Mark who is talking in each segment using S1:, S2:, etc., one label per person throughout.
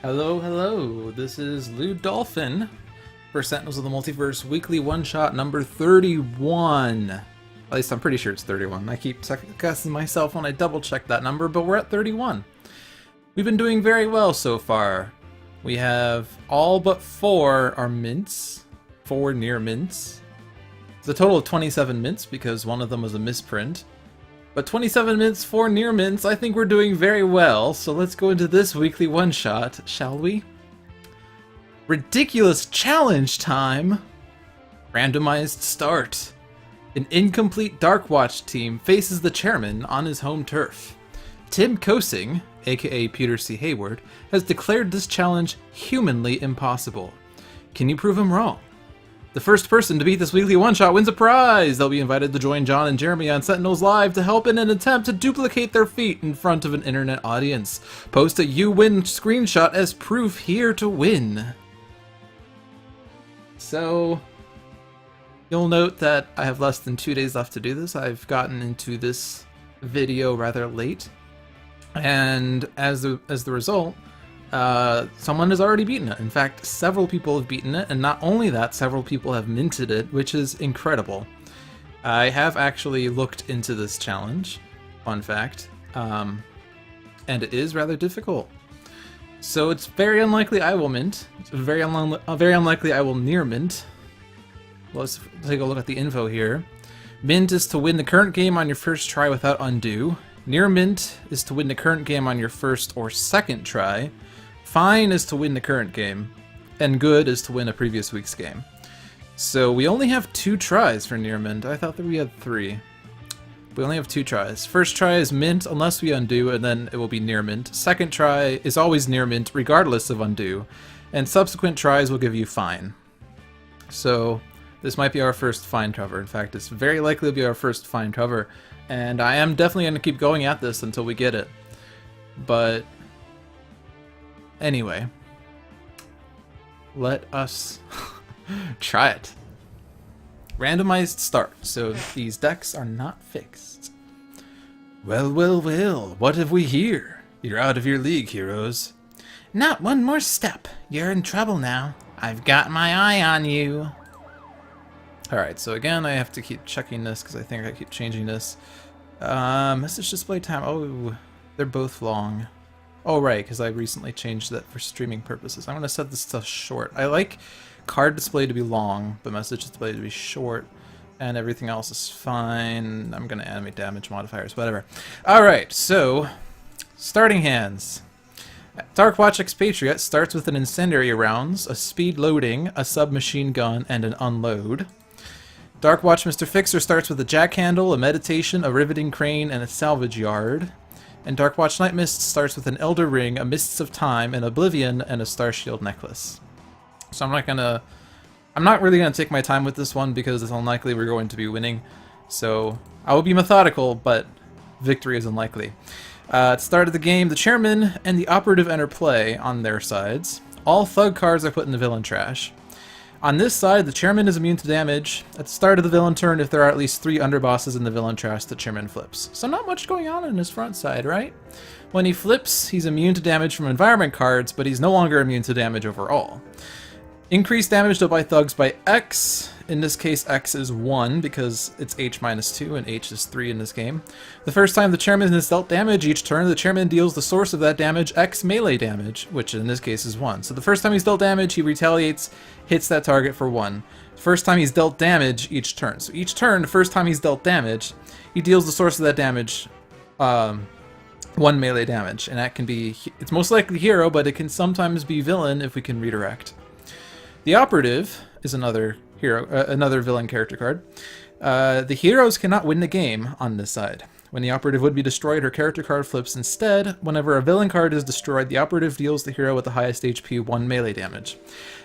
S1: Hello, hello. This is Lou Dolphin for Sentinels of the Multiverse Weekly One-Shot number 31. At least I'm pretty sure it's 31. I keep second-guessing myself when I double-check that number, but we're at 31. We've been doing very well so far. We have all but 4 are mints. 4 near mints. It's a total of 27 mints because one of them was a misprint. But 27 mints, 4 near mints, I think we're doing very well, so let's go into this weekly one-shot, shall we? Ridiculous challenge time! Randomized start. An incomplete Dark Watch team faces the chairman on his home turf. Tim Kosing, aka Peter C. Hayward, has declared this challenge humanly impossible. Can you prove him wrong? The first person to beat this weekly one-shot wins a prize! They'll be invited to join John and Jeremy on Sentinels Live to help in an attempt to duplicate their feat in front of an internet audience. Post a you win screenshot as proof here to win. So, you'll note that I have less than 2 days left to do this. I've gotten into this video rather late. And as the result, someone has already beaten it. In fact, several people have beaten it, and not only that, several people have minted it, which is incredible. I have actually looked into this challenge, fun fact, and it is rather difficult. So it's very unlikely I will mint. It's very unlikely I will near mint. Let's take a look at the info here. Mint is to win the current game on your first try without undo. Near mint is to win the current game on your first or second try. Fine is to win the current game, and good is to win a previous week's game. So we only have 2 tries for near mint. I thought that we had 3. We only have 2 tries. First try is mint unless we undo, and then it will be near mint. Second try is always near mint regardless of undo, and subsequent tries will give you fine. So this might be our first fine cover. In fact, it's very likely to be our first fine cover, and I am definitely going to keep going at this until we get it. But anyway, let us try it. Randomized start, so these decks are not fixed. Well, well, well, what have we here? You're out of your league, heroes. Not one more step. You're in trouble now. I've got my eye on you. Alright, so again, I have to keep checking this because I think I keep changing this. Message display time. Oh, they're both long. Oh, right, because I recently changed that for streaming purposes. I'm going to set this to short. I like card display to be long, but message display to be short, and everything else is fine. I'm going to animate damage modifiers, whatever. Alright, so, starting hands. Dark Watch Expatriette starts with an incendiary rounds, a speed loading, a submachine gun, and an unload. Dark Watch Mr. Fixer starts with a jack handle, a meditation, a riveting crane, and a salvage yard. And Dark Watch Nightmist starts with an Elder Ring, a Mists of Time, an Oblivion, and a Star Shield necklace. So I'm not really gonna take my time with this one because it's unlikely we're going to be winning. So I will be methodical, but victory is unlikely. At the start of the game, the chairman and the operative enter play on their sides. All thug cards are put in the villain trash. On this side, the chairman is immune to damage. At the start of the villain turn, if there are at least 3 underbosses in the villain trash, the chairman flips. So not much going on his front side, right? When he flips, he's immune to damage from environment cards, but he's no longer immune to damage overall. Increased damage dealt by thugs by X. In this case, X is 1 because it's H minus 2 and H is 3 in this game. The first time the chairman is dealt damage each turn, the chairman deals the source of that damage X melee damage, which in this case is 1. So the first time he's dealt damage, he retaliates, hits that target for 1. First time he's dealt damage each turn. So each turn, the first time he's dealt damage, he deals the source of that damage 1 melee damage. And that can be, it's most likely hero, but it can sometimes be villain if we can redirect. The operative is another hero, another villain character card. The heroes cannot win the game on this side. When the operative would be destroyed, her character card flips instead. Whenever a villain card is destroyed, the operative deals the hero with the highest HP 1 melee damage.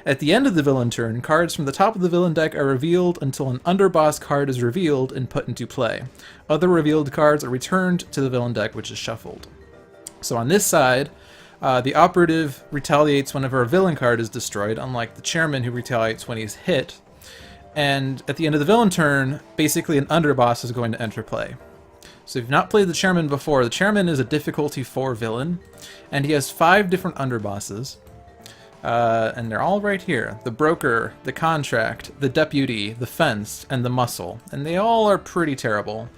S1: At the end of the villain turn, cards from the top of the villain deck are revealed until an underboss card is revealed and put into play. Other revealed cards are returned to the villain deck, which is shuffled. So on this side, the operative retaliates whenever a villain card is destroyed, unlike the chairman who retaliates when he's hit. And at the end of the villain turn, basically an underboss is going to enter play. So if you've not played the Chairman before, the Chairman is a difficulty 4 villain, and he has 5 different underbosses. And they're all right here. The Broker, the Contract, the Deputy, the Fenced, and the Muscle. And they all are pretty terrible.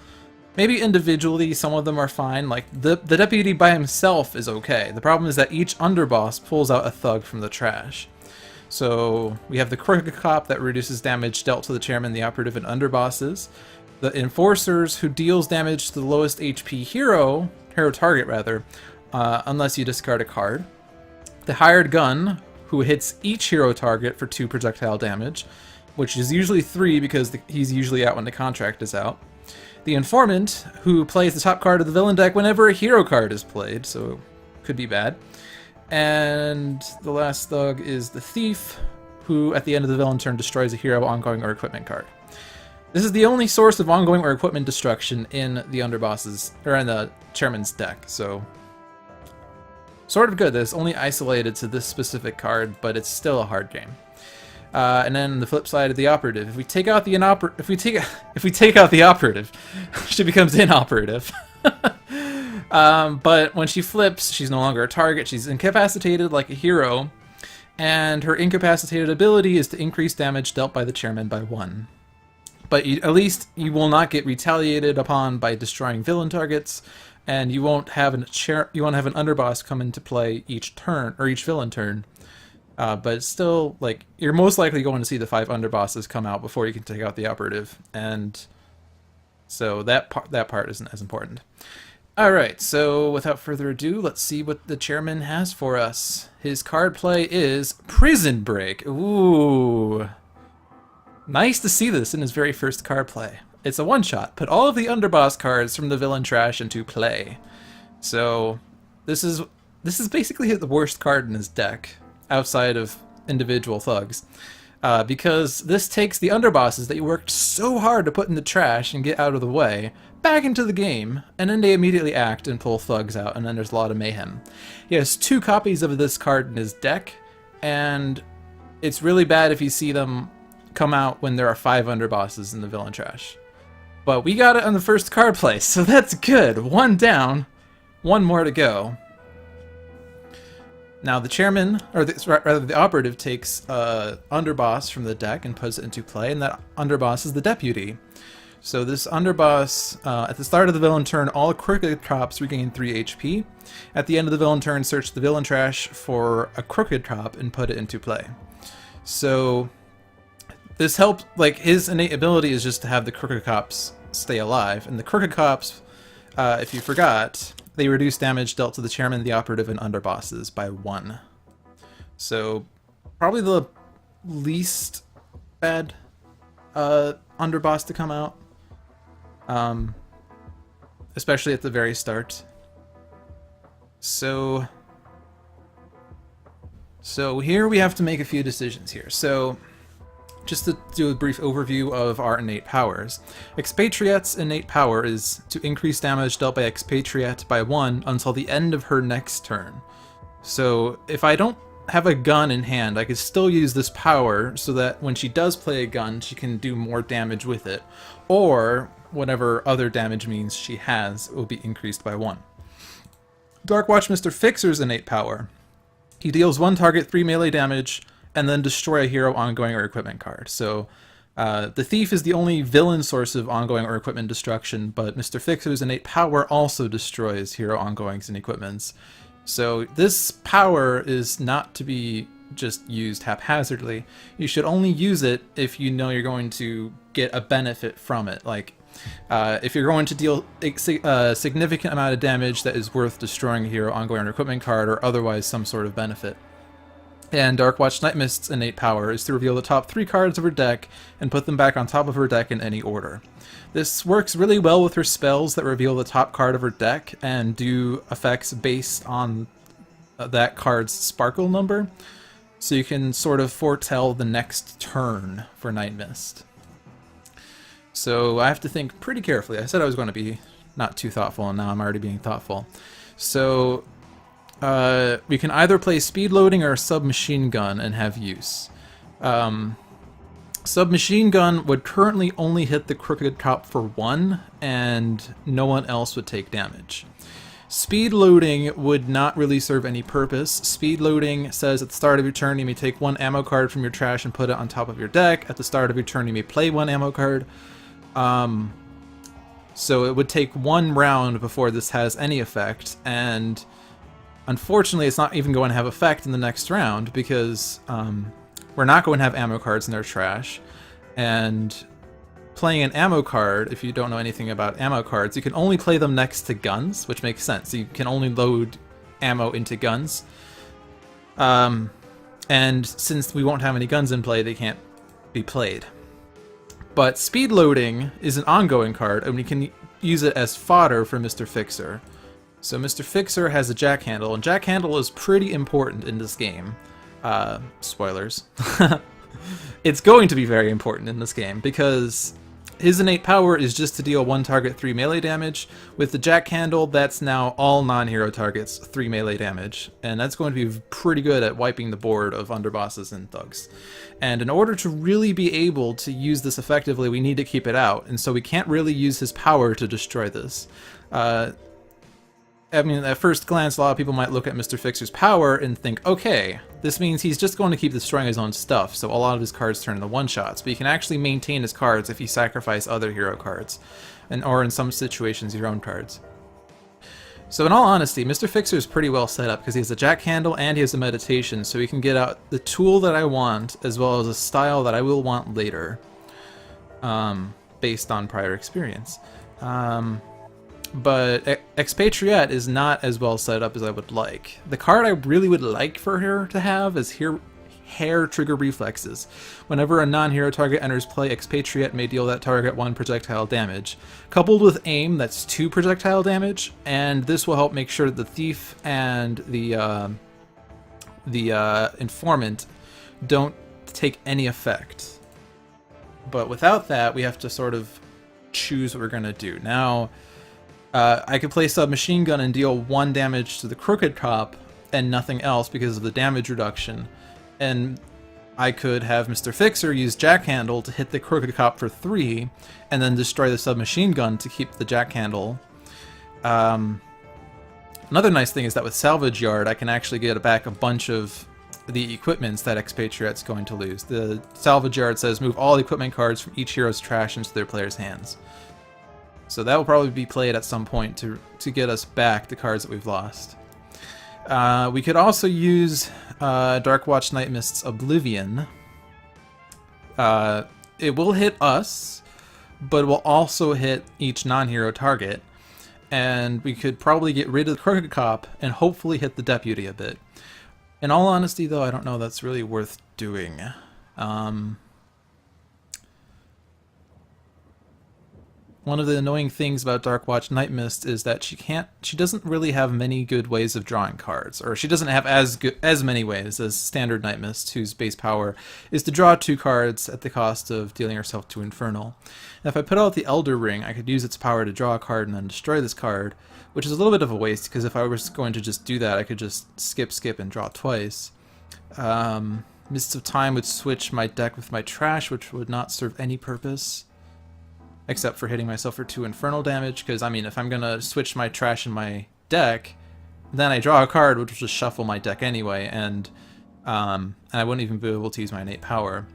S1: Maybe individually some of them are fine, like the Deputy by himself is okay. The problem is that each underboss pulls out a thug from the trash. So we have the Crooked Cop that reduces damage dealt to the Chairman, the Operative, and underbosses. The Enforcers, who deals damage to the lowest HP hero target rather, unless you discard a card. The Hired Gun, who hits each hero target for 2 projectile damage, which is usually 3 because he's usually out when the Contract is out. The Informant, who plays the top card of the villain deck whenever a hero card is played, so could be bad. And the last thug is the Thief, who at the end of the villain turn destroys a hero, ongoing, or equipment card. This is the only source of ongoing or equipment destruction in the underbosses, or in the Chairman's deck, so sort of good that it's only isolated to this specific card, but it's still a hard game. And then the flip side of the Operative. If we take out the Operative, she becomes inoperative. But when she flips, she's no longer a target. She's incapacitated like a hero, and her incapacitated ability is to increase damage dealt by the Chairman by 1. But at least you will not get retaliated upon by destroying villain targets, and you won't have an underboss come into play each turn or each villain turn. But still, like, you're most likely going to see the 5 underbosses come out before you can take out the Operative, and so that part isn't as important. Alright, so without further ado, let's see what the Chairman has for us. His card play is Prison Break. Ooh. Nice to see this in his very first card play. It's a one-shot. Put all of the underboss cards from the villain trash into play. So this is basically the worst card in his deck, outside of individual thugs. Because this takes the underbosses that you worked so hard to put in the trash and get out of the way, back into the game, and then they immediately act and pull thugs out, and then there's a lot of mayhem. He has 2 copies of this card in his deck, and it's really bad if you see them come out when there are 5 underbosses in the villain trash. But we got it on the first card play, so that's good. 1 down, 1 more to go. Now the Chairman, or rather the Operative, takes underboss from the deck and puts it into play, and that underboss is the Deputy. So this underboss, at the start of the villain turn, all Crooked Cops regain 3 HP. At the end of the villain turn, search the villain trash for a Crooked Cop and put it into play. So this helps, like, his innate ability is just to have the Crooked Cops stay alive, and the Crooked Cops, if you forgot, they reduce damage dealt to the Chairman, the Operative, and underbosses by 1. So probably the least bad underboss to come out, especially at the very start. So here we have to make a few decisions here. So just to do a brief overview of our innate powers. Expatriette's innate power is to increase damage dealt by Expatriette by 1 until the end of her next turn. So if I don't have a gun in hand, I could still use this power so that when she does play a gun, she can do more damage with it. Or whatever other damage means she has will be increased by 1. Darkwatch Mr. Fixer's innate power. He deals 1 target 3 melee damage, and then destroy a hero, ongoing, or equipment card. So the Thief is the only villain source of ongoing or equipment destruction, but Mr. Fixer's innate power also destroys hero ongoings and equipments. So this power is not to be just used haphazardly. You should only use it if you know you're going to get a benefit from it. Like, if you're going to deal a significant amount of damage that is worth destroying a hero, ongoing, or equipment card, or otherwise some sort of benefit. And Darkwatch Nightmist's innate power is to reveal the top 3 cards of her deck and put them back on top of her deck in any order. This works really well with her spells that reveal the top card of her deck and do effects based on that card's sparkle number, so you can sort of foretell the next turn for Nightmist. So I have to think pretty carefully. I said I was going to be not too thoughtful, and now I'm already being thoughtful. So we can either play speed loading or a submachine gun and have use. Submachine gun would currently only hit the Crooked Cop for 1, and no one else would take damage. Speed loading would not really serve any purpose. Speed loading says at the start of your turn you may take 1 ammo card from your trash and put it on top of your deck. At the start of your turn you may play 1 ammo card. So it would take 1 round before this has any effect, and unfortunately it's not even going to have effect in the next round because we're not going to have ammo cards in our trash. And playing an ammo card, if you don't know anything about ammo cards, you can only play them next to guns, which makes sense. You can only load ammo into guns. And since we won't have any guns in play, they can't be played. But speed loading is an ongoing card, and we can use it as fodder for Mr. Fixer. So Mr. Fixer has a jack handle, and jack handle is pretty important in this game. Spoilers. It's going to be very important in this game because his innate power is just to deal 1 target 3 melee damage. With the jack handle, that's now all non-hero targets 3 melee damage, and that's going to be pretty good at wiping the board of underbosses and thugs. And in order to really be able to use this effectively, we need to keep it out, and so we can't really use his power to destroy this. I mean, at first glance, a lot of people might look at Mr. Fixer's power and think, okay, this means he's just going to keep destroying his own stuff, so a lot of his cards turn into one-shots, but you can actually maintain his cards if you sacrifice other hero cards, or in some situations, your own cards. So in all honesty, Mr. Fixer is pretty well set up because he has a jack handle and he has a meditation, so he can get out the tool that I want as well as a style that I will want later, based on prior experience. But Expatriette is not as well set up as I would like. The card I really would like for her to have is Hair Trigger Reflexes. Whenever a non-hero target enters play, Expatriette may deal that target 1 projectile damage. Coupled with aim, that's 2 projectile damage, and this will help make sure that the thief and the informant don't take any effect. But without that, we have to sort of choose what we're going to do. Now, I could play Submachine Gun and deal 1 damage to the Crooked Cop and nothing else because of the damage reduction. And I could have Mr. Fixer use Jack Handle to hit the Crooked Cop for 3 and then destroy the Submachine Gun to keep the Jack Handle. Another nice thing is that with Salvage Yard, I can actually get back a bunch of the equipments that Expatriette's going to lose. The Salvage Yard says move all equipment cards from each hero's trash into their player's hands. So that will probably be played at some point to get us back the cards that we've lost. We could also use Darkwatch Nightmist's Oblivion. It will hit us, but it will also hit each non-hero target. And we could probably get rid of the Crooked Cop and hopefully hit the Deputy a bit. In all honesty, though, I don't know that's really worth doing. One of the annoying things about Darkwatch Nightmist is that she doesn't really have many good ways of drawing cards, or she doesn't have as many ways as standard Nightmist, whose base power is to draw 2 cards at the cost of dealing herself 2 Infernal. And if I put out the Elder Ring, I could use its power to draw a card and then destroy this card, which is a little bit of a waste, because if I was going to just do that, I could just skip, and draw twice. Mists of Time would switch my deck with my trash, which would not serve any purpose. Except for hitting myself for 2 Infernal damage, because, I mean, if I'm going to switch my trash in my deck, then I draw a card, which will just shuffle my deck anyway, and I wouldn't even be able to use my innate power.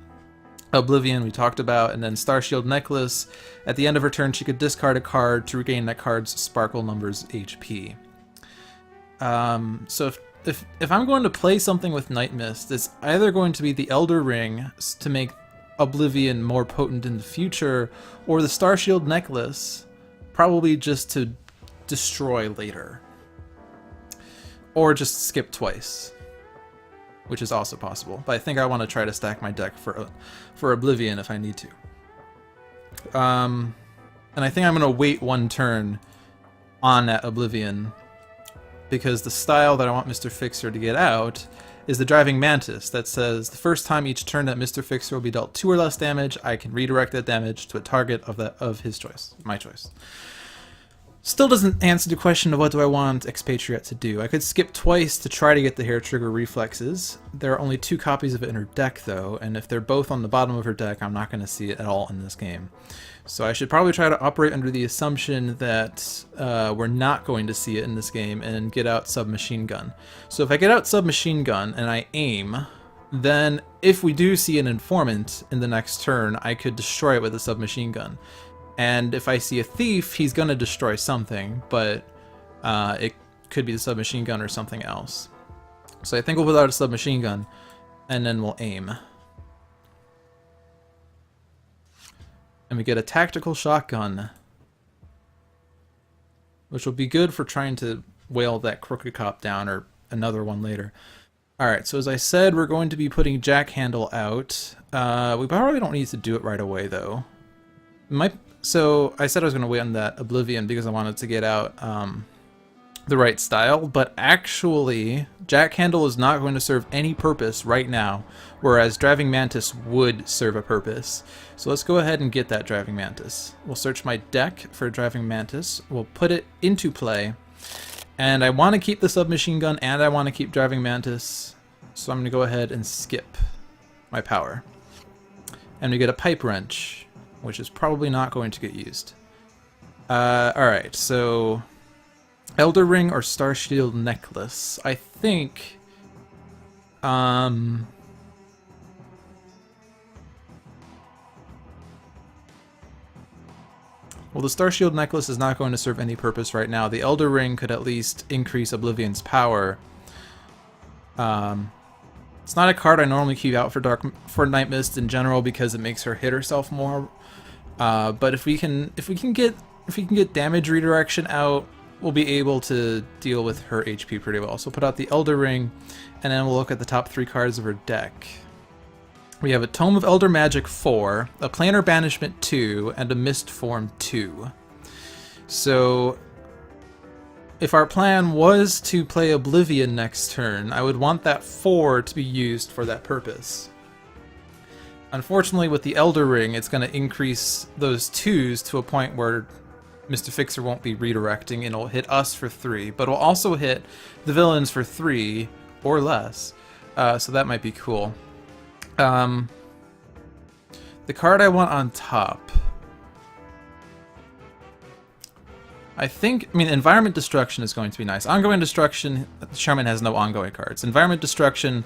S1: Oblivion we talked about, and then Starshield Necklace. At the end of her turn, she could discard a card to regain that card's Sparkle number's HP. So if I'm going to play something with Nightmist, it's either going to be the Elder Ring to make Oblivion more potent in the future, or the Starshield Necklace, probably just to destroy later. Or just skip twice, which is also possible. But I think I want to try to stack my deck for Oblivion if I need to. And I think I'm going to wait 1 turn on that Oblivion, because the style that I want Mr. Fixer to get out is the Driving Mantis that says the first time each turn that Mr. Fixer will be dealt 2 or less damage, I can redirect that damage to a target of his choice, my choice. Still doesn't answer the question of what do I want Expatriette to do. I could skip twice to try to get the hair trigger reflexes. There are only 2 copies of it in her deck though, and if they're both on the bottom of her deck, I'm not going to see it at all in this game. So I should probably try to operate under the assumption that we're not going to see it in this game and get out submachine gun. So if I get out submachine gun and I aim, then if we do see an informant in the next turn, I could destroy it with a submachine gun. And if I see a thief, he's going to destroy something, but it could be the submachine gun or something else. So I think we'll put out a submachine gun, and then we'll aim. And we get a tactical shotgun, which will be good for trying to whale that crooked cop down, or another one later. Alright, so as I said, we're going to be putting Jack Handle out. We probably don't need to do it right away, though. So I said I was going to wait on that Oblivion because I wanted to get out the right style, but actually Jack Handle is not going to serve any purpose right now, whereas Driving Mantis would serve a purpose. So let's go ahead and get that Driving Mantis. We'll search my deck for Driving Mantis, we'll put it into play, and I want to keep the submachine gun and I want to keep Driving Mantis, so I'm going to go ahead and skip my power. And we get a Pipe Wrench, which is probably not going to get used. Alright, so Elder Ring or Starshield Necklace. I think well, the Starshield Necklace is not going to serve any purpose right now. The Elder Ring could at least increase Oblivion's power. It's not a card I normally keep out for Nightmist in general because it makes her hit herself more. But if we can get damage redirection out, we'll be able to deal with her HP pretty well. So put out the Elder Ring, and then we'll look at the top 3 cards of her deck. We have a Tome of Elder Magic 4, a Planar Banishment 2, and a Mist Form 2. So if our plan was to play Oblivion next turn, I would want that 4 to be used for that purpose. Unfortunately, with the Elder Ring, it's going to increase those 2s to a point where Mr. Fixer won't be redirecting, and it'll hit us for 3, but it'll also hit the villains for 3 or less, so that might be cool. The card I want on top, I mean, Environment Destruction is going to be nice. Ongoing Destruction, Chairman has no ongoing cards. Environment Destruction,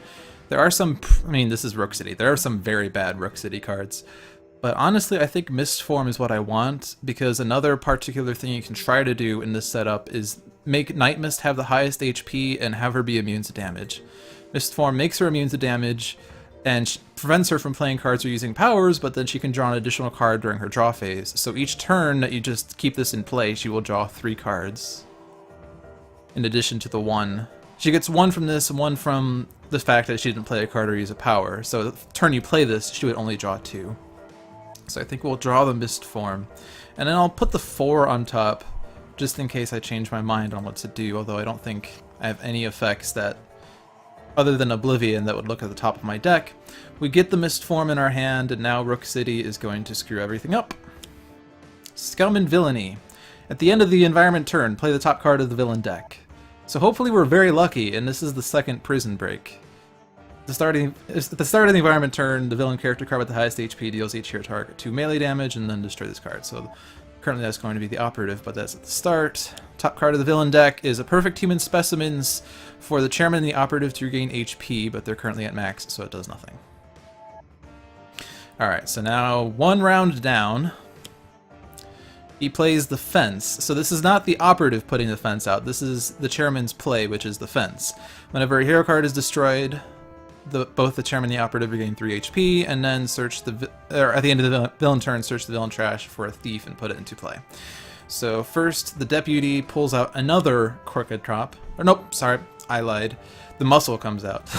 S1: there are some, I mean, this is Rook City. There are some very bad Rook City cards. But honestly, I think Mist Form is what I want, because another particular thing you can try to do in this setup is make Nightmist have the highest HP and have her be immune to damage. Mist Form makes her immune to damage, and prevents her from playing cards or using powers, but then she can draw an additional card during her draw phase. So each turn that you just keep this in play, she will draw 3 cards. In addition to the 1. She gets 1 from this and 1 from the fact that she didn't play a card or use a power. So the turn you play this, she would only draw 2. So I think we'll draw the Mist Form. And then I'll put the 4 on top, just in case I change my mind on what to do, although I don't think I have any effects that, other than Oblivion, that would look at the top of my deck. We get the Mist Form in our hand, and now Rook City is going to screw everything up. Scum and Villainy. At the end of the environment turn, play the top card of the villain deck. So hopefully we're very lucky, and this is the second Prison Break. At the start of the environment turn, the villain character card with the highest HP deals each hero target 2 melee damage, and then destroy this card. So currently that's going to be the operative, but that's at the start. Top card of the villain deck is a Perfect Human Specimens for the chairman and the operative to regain HP, but they're currently at max, so it does nothing. Alright, so now 1 round down. He plays the Fence. So this is not the operative putting the fence out, this is the chairman's play, which is the Fence. Whenever a hero card is destroyed, both the chairman and the operative regain 3 HP, and then at the end of the villain turn, search the villain trash for a thief and put it into play. So first, the deputy pulls out another crooked drop. Or nope, sorry, I lied. The muscle comes out.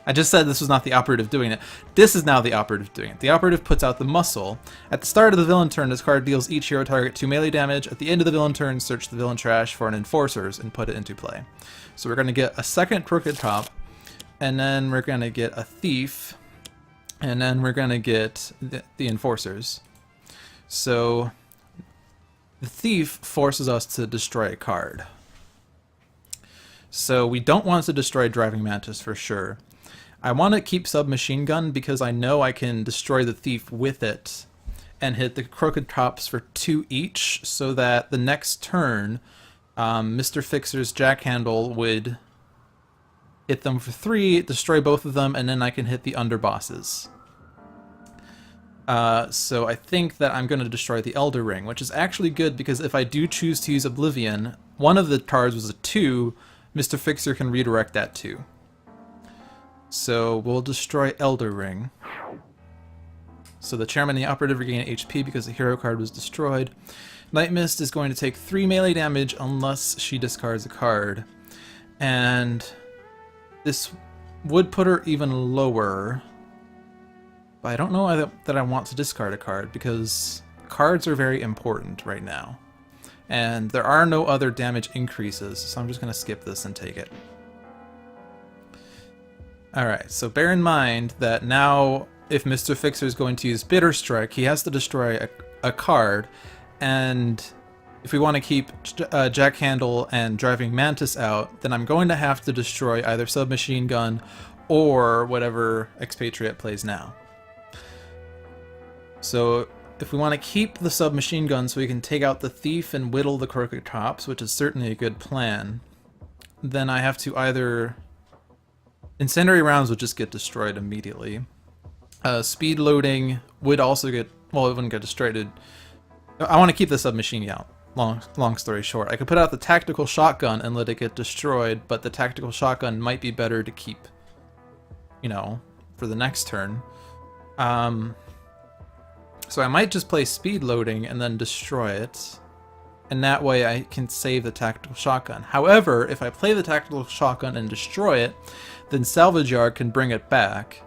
S1: I just said this was not the operative doing it. This is now the operative doing it. The operative puts out the muscle. At the start of the villain turn, this card deals each hero target 2 melee damage. At the end of the villain turn, search the villain trash for an enforcers and put it into play. So we're going to get a second crooked top, and then we're going to get a thief, and then we're going to get the enforcers. So The Thief forces us to destroy a card. So we don't want to destroy Driving Mantis for sure. I want to keep Submachine Gun because I know I can destroy the Thief with it and hit the Crooked Tops for 2 each, so that the next turn, Mr. Fixer's Jackhandle would hit them for 3, destroy both of them, and then I can hit the underbosses. So I think that I'm going to destroy the Elder Ring, which is actually good because if I do choose to use Oblivion, one of the cards was a 2, Mr. Fixer can redirect that 2. So we'll destroy Elder Ring. So the Chairman and the Operative regain HP because the hero card was destroyed. Nightmist is going to take 3 melee damage unless she discards a card. And this would put her even lower. But I don't know that I want to discard a card because cards are very important right now. And there are no other damage increases, so I'm just going to skip this and take it. Alright, so bear in mind that now if Mr. Fixer is going to use Bitter Strike, he has to destroy a card, and if we want to keep Jackhandle and Driving Mantis out, then I'm going to have to destroy either Submachine Gun or whatever Expatriette plays now. So if we want to keep the Submachine Gun so we can take out the Thief and whittle the Crooked Tops, which is certainly a good plan, then I have to either... Incendiary Rounds would just get destroyed immediately. Speed Loading would also get... Well, it wouldn't get destroyed. I want to keep the Submachine Gun out. Long story short. I could put out the Tactical Shotgun and let it get destroyed, but the Tactical Shotgun might be better to keep, you know, for the next turn. So I might just play Speed Loading and then destroy it, and that way I can save the Tactical Shotgun. However, if I play the Tactical Shotgun and destroy it, then Salvage Yard can bring it back.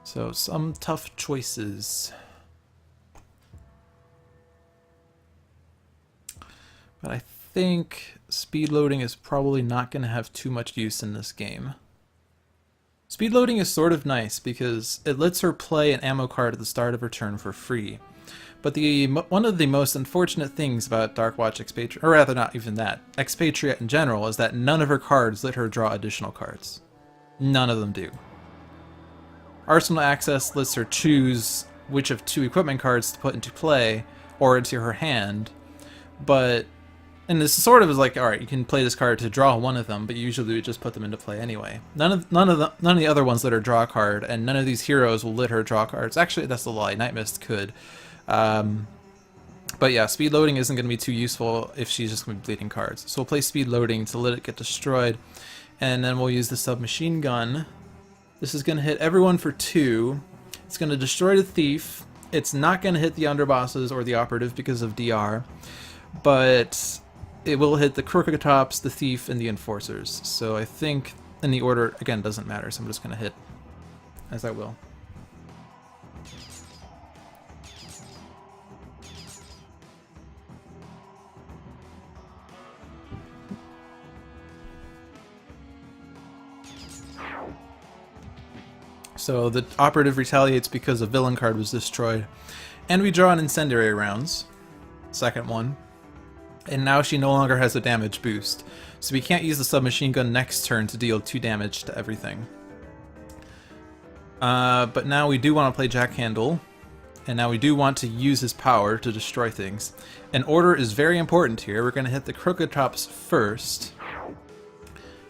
S1: So some tough choices. But I think Speed Loading is probably not going to have too much use in this game. Speed Loading is sort of nice because it lets her play an ammo card at the start of her turn for free. But one of the most unfortunate things about Darkwatch Expatriette, or rather not even that, Expatriette in general, is that none of her cards let her draw additional cards. None of them do. Arsenal Access lets her choose which of 2 equipment cards to put into play or into her hand, but and this sort of is like, all right, you can play this card to draw one of them, but usually we just put them into play anyway. None of the other ones let her draw a card, and none of these heroes will let her draw cards. Actually, that's a lie. Nightmist could, but yeah, Speed Loading isn't going to be too useful if she's just going to be bleeding cards. So we'll play Speed Loading to let it get destroyed, and then we'll use the Submachine Gun. This is going to hit everyone for 2. It's going to destroy the Thief. It's not going to hit the underbosses or the Operative because of DR, but it will hit the Crooked Tops, the Thief, and the Enforcers. So I think in the order, again, doesn't matter, so I'm just going to hit as I will. So the Operative retaliates because a villain card was destroyed. And we draw an Incendiary Rounds. Second one. And now she no longer has a damage boost. So we can't use the Submachine Gun next turn to deal 2 damage to everything. But now we do want to play Jackhandle. And now we do want to use his power to destroy things. And order is very important here. We're going to hit the Crooked Tops first.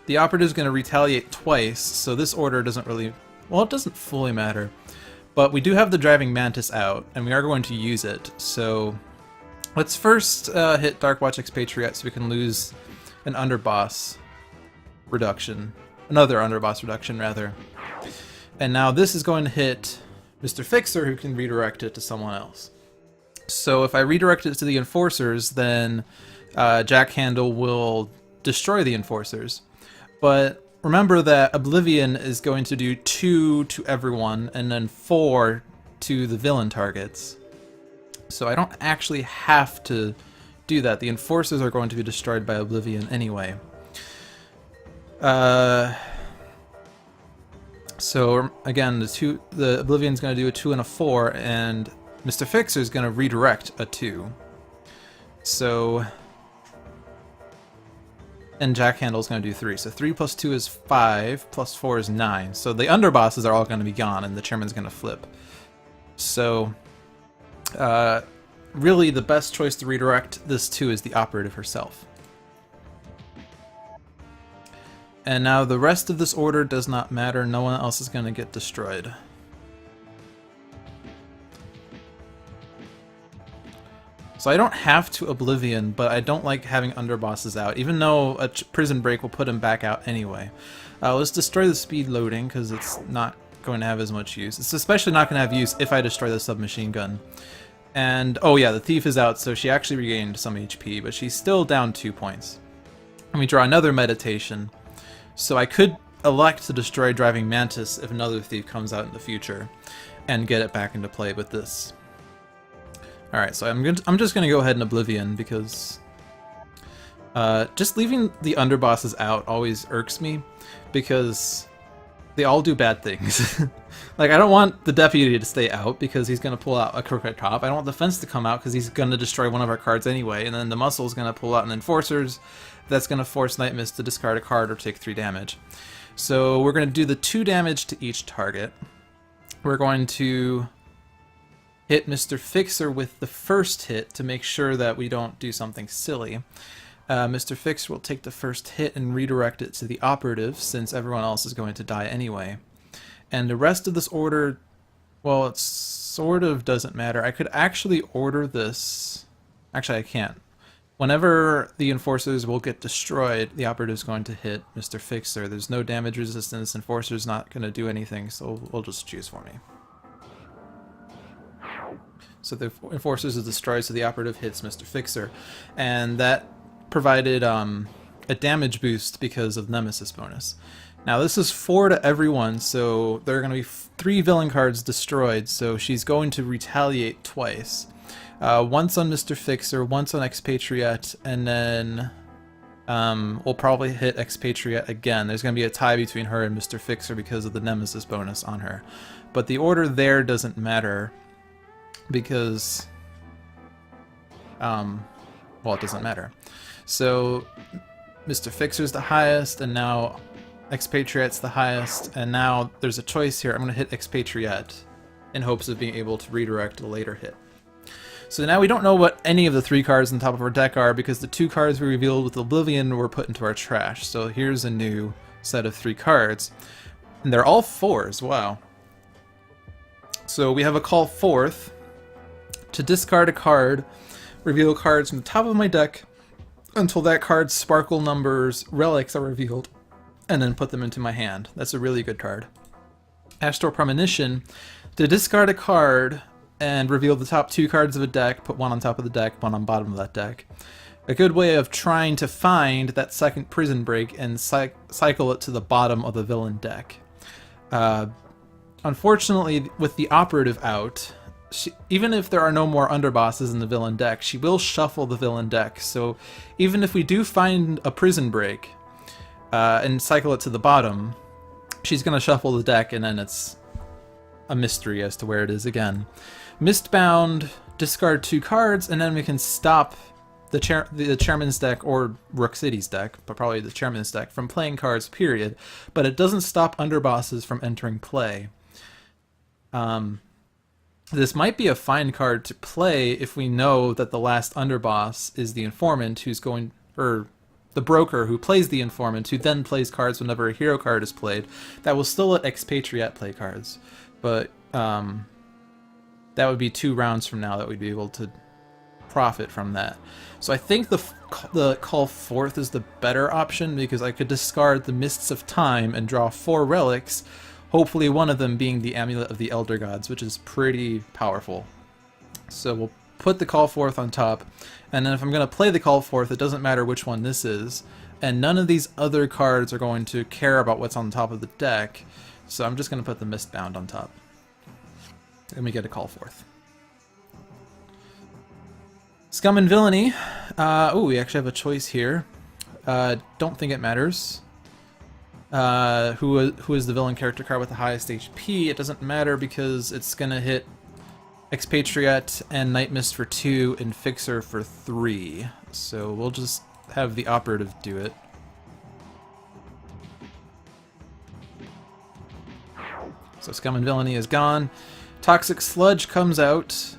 S1: The Operative is going to retaliate twice, so this order doesn't really... Well, it doesn't fully matter. But we do have the Driving Mantis out, and we are going to use it. So let's first hit Darkwatch Expatriette so we can lose an underboss reduction. Another underboss reduction, rather. And now this is going to hit Mr. Fixer, who can redirect it to someone else. So if I redirect it to the Enforcers, then Jackhandle will destroy the Enforcers. But remember that Oblivion is going to do 2 to everyone, and then 4 to the villain targets. So I don't actually have to do that. The Enforcers are going to be destroyed by Oblivion anyway. So So again, the Oblivion's going to do a 2 and a 4, and Mr. Fixer is going to redirect a 2. So, and Jack Handle's going to do 3. So 3 plus 2 is 5, plus 4 is 9. So the underbosses are all going to be gone, and the chairman's going to flip. So, really the best choice to redirect this to is the operative herself. And now the rest of this order does not matter. No one else is going to get destroyed. So I don't have to Oblivion, but I don't like having underbosses out, even though a prison break will put him back out anyway. Let's destroy the speed loading, because it's not going to have as much use. It's especially not going to have use if I destroy the submachine gun. And, oh yeah, the thief is out, so she actually regained some HP, but she's still down 2 points. Let me draw another meditation. So I could elect to destroy Driving Mantis if another thief comes out in the future, and get it back into play with this. Alright, so I'm just going to go ahead and Oblivion, because just leaving the underbosses out always irks me, because they all do bad things. Like, I don't want the deputy to stay out, because he's going to pull out a crooked cop. I don't want the fence to come out, because he's going to destroy one of our cards anyway, and then the muscle is going to pull out an enforcers. That's going to force Nightmist to discard a card or take 3 damage. So we're going to do the 2 damage to each target. We're going to hit Mr. Fixer with the first hit to make sure that we don't do something silly. Mr. Fixer will take the first hit and redirect it to the operative, since everyone else is going to die anyway. And the rest of this order, well, it sort of doesn't matter. I could actually order this. Actually, I can't. Whenever the enforcers will get destroyed, the operative is going to hit Mr. Fixer. There's no damage resistance. Enforcer's not going to do anything, so we'll just choose for me. So the enforcers is destroyed, so the operative hits Mr. Fixer, and that provided a damage boost because of Nemesis bonus. Now this is 4 to everyone, so there are going to be 3 villain cards destroyed, so she's going to retaliate twice. Once on Mr. Fixer, once on Expatriette, and then we'll probably hit Expatriette again. There's going to be a tie between her and Mr. Fixer because of the Nemesis bonus on her. But the order there doesn't matter, because well, it doesn't matter. So Mr. Fixer's the highest, and now Expatriette's the highest, and now there's a choice here. I'm going to hit Expatriette in hopes of being able to redirect a later hit. So now we don't know what any of the 3 cards on top of our deck are, because the 2 cards we revealed with Oblivion were put into our trash. So here's a new set of 3 cards. And they're all 4s, wow. So we have a call forth to discard a card, reveal cards from the top of my deck until that card's sparkle numbers relics are revealed, and then put them into my hand. That's a really good card. Astral Premonition, to discard a card and reveal the top 2 cards of a deck, put one on top of the deck, one on bottom of that deck. A good way of trying to find that second prison break and cycle it to the bottom of the villain deck. Unfortunately, with the operative out, even if there are no more underbosses in the villain deck, she will shuffle the villain deck. So even if we do find a prison break and cycle it to the bottom, she's going to shuffle the deck, and then it's a mystery as to where it is again. Mistbound, discard 2 cards, and then we can stop the Chairman's deck, or Rook City's deck, but probably the Chairman's deck, from playing cards, period. But it doesn't stop underbosses from entering play. This might be a fine card to play if we know that the last underboss is the informant who's going, or the broker who plays the informant, who then plays cards whenever a hero card is played. That will still let Expatriette play cards, but that would be 2 rounds from now that we'd be able to profit from that. So I think the call forth is the better option, because I could discard the Mists of Time and draw 4 relics, hopefully one of them being the Amulet of the Elder Gods, which is pretty powerful. So we'll put the call forth on top, and then if I'm going to play the call forth, it doesn't matter which one this is, and none of these other cards are going to care about what's on top of the deck, so I'm just going to put the Mistbound on top. And we get a call forth. Scum and Villainy. Oh, we actually have a choice here. Don't think it matters. who is the villain character card with the highest HP. It doesn't matter because it's gonna hit Expatriette and Nightmist for 2 and Fixer for 3. So we'll just have the operative do it. So Scum and Villainy is gone. Toxic Sludge comes out.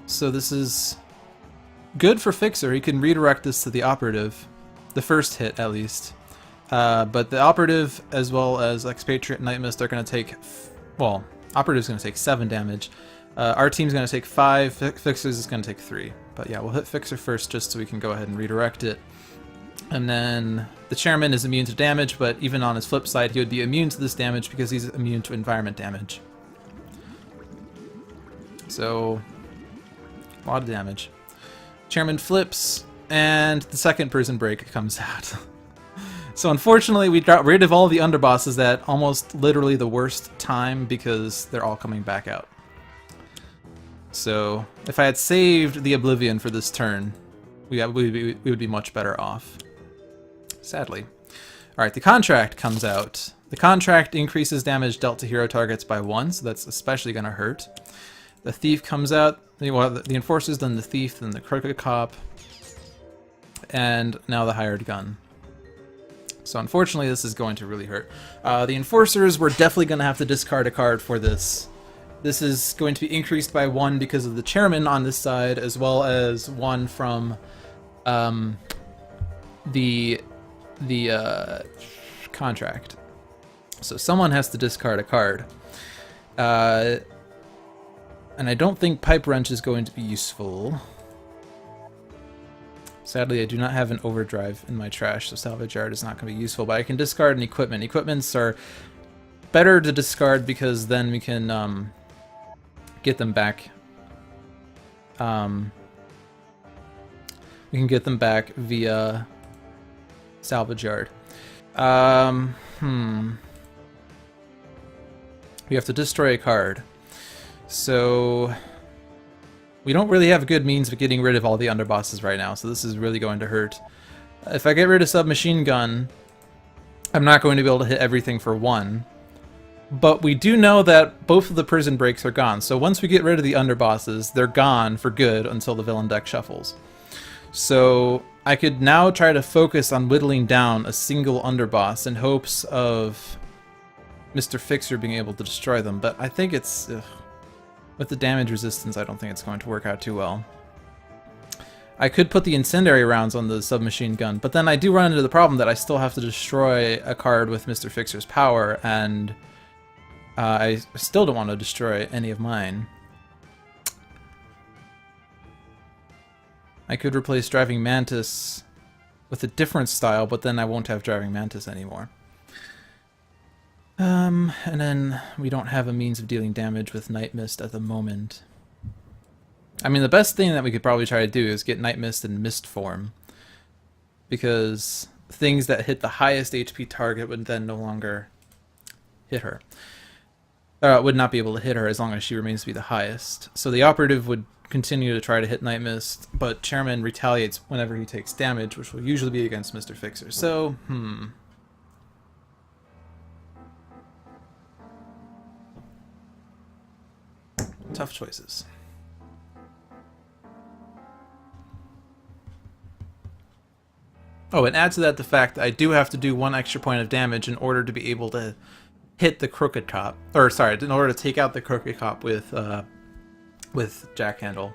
S1: So this is good for Fixer. He can redirect this to the operative. The first hit, at least. But the operative, as well as Expatriate and Nightmist, are going to take... Well, operative's going to take 7 damage. Our team's going to take 5. Fixer's is going to take 3. But yeah, we'll hit Fixer first just so we can go ahead and redirect it. And then the Chairman is immune to damage, but even on his flip side, he would be immune to this damage because he's immune to environment damage. So, a lot of damage. Chairman flips, and the second Prison Break comes out. So unfortunately, we got rid of all the underbosses at almost literally the worst time because they're all coming back out. So if I had saved the Oblivion for this turn, we would be much better off. Sadly. Alright, the Contract comes out. The Contract increases damage dealt to hero targets by 1, so that's especially going to hurt. The Thief comes out. Well, the Enforcer's then the Thief, then the Crooked Cop, and now the Hired Gun. So unfortunately, this is going to really hurt. The Enforcers, we're definitely going to have to discard a card for this. This is going to be increased by 1 because of the Chairman on this side, as well as 1 from the Contract. So someone has to discard a card. And I don't think Pipe Wrench is going to be useful. Sadly, I do not have an Overdrive in my trash, so Salvage Yard is not going to be useful, but I can discard an Equipment. Equipments are better to discard because then we can get them back. We can get them back via Salvage Yard. We have to destroy a card. So we don't really have a good means of getting rid of all the underbosses right now, so this is really going to hurt. If I get rid of Submachine Gun, I'm not going to be able to hit everything for 1. But we do know that both of the Prison Breaks are gone, so once we get rid of the underbosses, they're gone for good until the villain deck shuffles. So I could now try to focus on whittling down a single underboss in hopes of Mr. Fixer being able to destroy them, but I think it's... with the damage resistance, I don't think it's going to work out too well. I could put the incendiary rounds on the submachine gun, but then I do run into the problem that I still have to destroy a card with Mr. Fixer's power, and I still don't want to destroy any of mine. I could replace Driving Mantis with a different style, but then I won't have Driving Mantis anymore. And then we don't have a means of dealing damage with Nightmist at the moment. I mean, the best thing that we could probably try to do is get Nightmist in Mist form, because things that hit the highest HP target would then no longer hit her. Would not be able to hit her as long as she remains to be the highest. So the operative would continue to try to hit Nightmist, but Chairman retaliates whenever he takes damage, which will usually be against Mr. Fixer. So, tough choices. Oh, and add to that the fact that I do have to do 1 extra point of damage in order to be able to hit the Crooked Cop. Or, sorry, in order to take out the Crooked Cop with Jackhandle.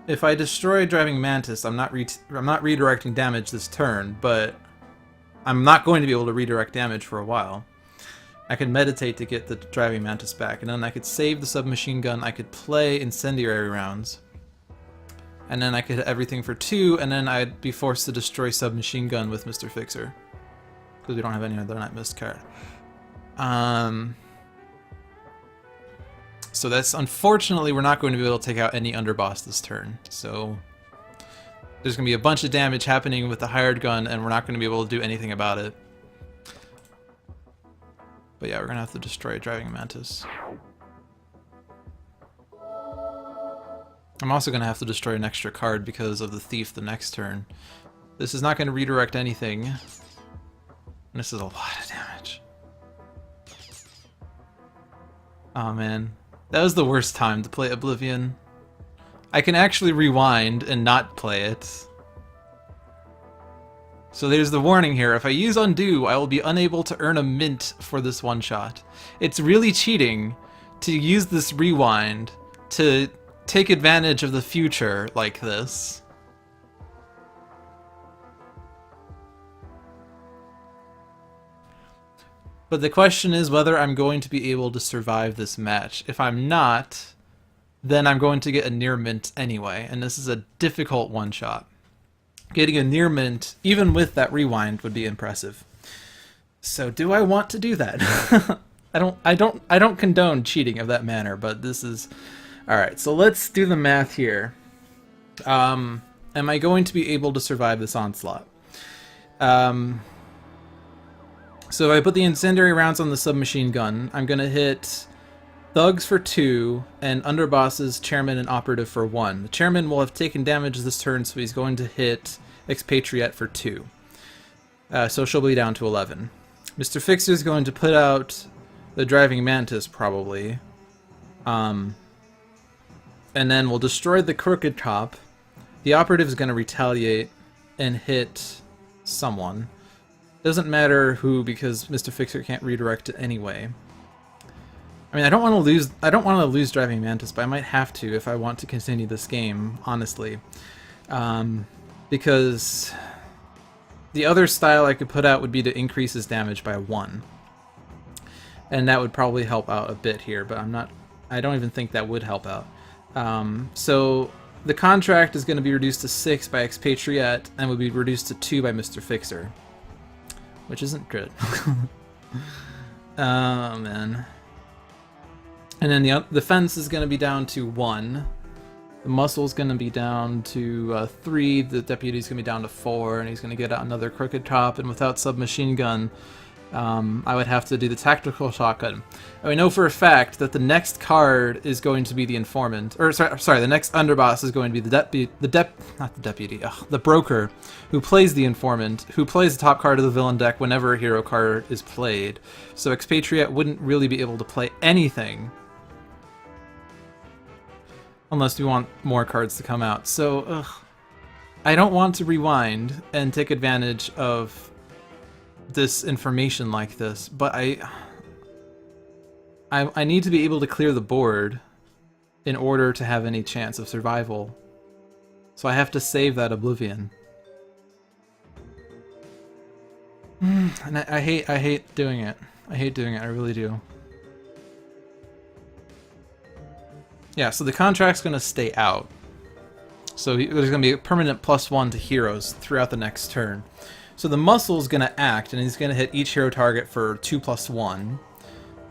S1: If I destroy Driving Mantis, I'm not redirecting damage this turn, but I'm not going to be able to redirect damage for a while. I could meditate to get the Driving Mantis back, and then I could save the submachine gun, I could play incendiary rounds, and then I could hit everything for 2, and then I'd be forced to destroy submachine gun with Mr. Fixer, because we don't have any other Nightmist card. So that's, unfortunately, we're not going to be able to take out any underboss this turn, so there's going to be a bunch of damage happening with the hired gun, and we're not going to be able to do anything about it. But yeah, we're gonna have to destroy Driving Mantis. I'm also gonna have to destroy an extra card because of the Thief the next turn. This is not gonna redirect anything. This is a lot of damage. Oh man, that was the worst time to play Oblivion. I can actually rewind and not play it. So there's the warning here. If I use Undo, I will be unable to earn a mint for this one-shot. It's really cheating to use this rewind to take advantage of the future like this. But the question is whether I'm going to be able to survive this match. If I'm not, then I'm going to get a near mint anyway, and this is a difficult one-shot. Getting a near mint, even with that rewind, would be impressive. So do I want to do that? I don't condone cheating of that manner, but this is... Alright, so let's do the math here. Am I going to be able to survive this onslaught? So if I put the incendiary rounds on the submachine gun, I'm going to hit thugs for 2 and underbosses, chairman, and operative for 1. The chairman will have taken damage this turn, so he's going to hit Expatriette for 2. So she'll be down to 11. Mr. Fixer is going to put out the driving mantis, probably. And then we'll destroy the crooked top. The operative is going to retaliate and hit someone. Doesn't matter who, because Mr. Fixer can't redirect it anyway. I mean, I don't want to lose driving mantis, but I might have to if I want to continue this game, honestly. Because the other style I could put out would be to increase his damage by 1. And that would probably help out a bit here, but I don't even think that would help out. So the contract is going to be reduced to 6 by Expatriette and would be reduced to 2 by Mr. Fixer. Which isn't good. Oh, man. And then the fence is going to be down to 1. The muscle's going to be down to 3. The deputy's going to be down to 4. And he's going to get out another crooked top. And without submachine gun, I would have to do the tactical shotgun. I know for a fact that the next card is going to be the informant, or sorry, the next underboss is going to be the broker, who plays the informant, who plays the top card of the villain deck whenever a hero card is played. So Expatriette wouldn't really be able to play anything unless we want more cards to come out. So I don't want to rewind and take advantage of this information like this, but I need to be able to clear the board in order to have any chance of survival. So I have to save that Oblivion. And I hate doing it. I hate doing it, I really do. Yeah, so the contract's gonna stay out. So there's gonna be a permanent +1 to heroes throughout the next turn. So the muscle's going to act, and he's going to hit each hero target for 2+1.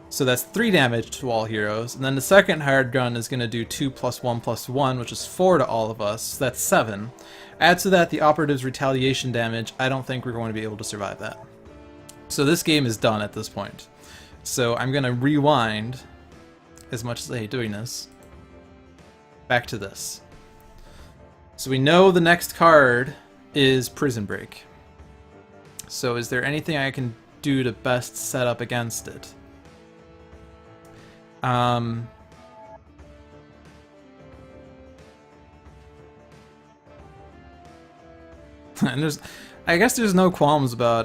S1: So that's 3 damage to all heroes. And then the second hired gun is going to do 2+1+1, which is 4 to all of us. So that's 7. Add to that the operative's retaliation damage. I don't think we're going to be able to survive that. So this game is done at this point. So I'm going to rewind, as much as I hate doing this, back to this. So we know the next card is Prison Break. So is there anything I can do to best set up against it? And I guess there's no qualms about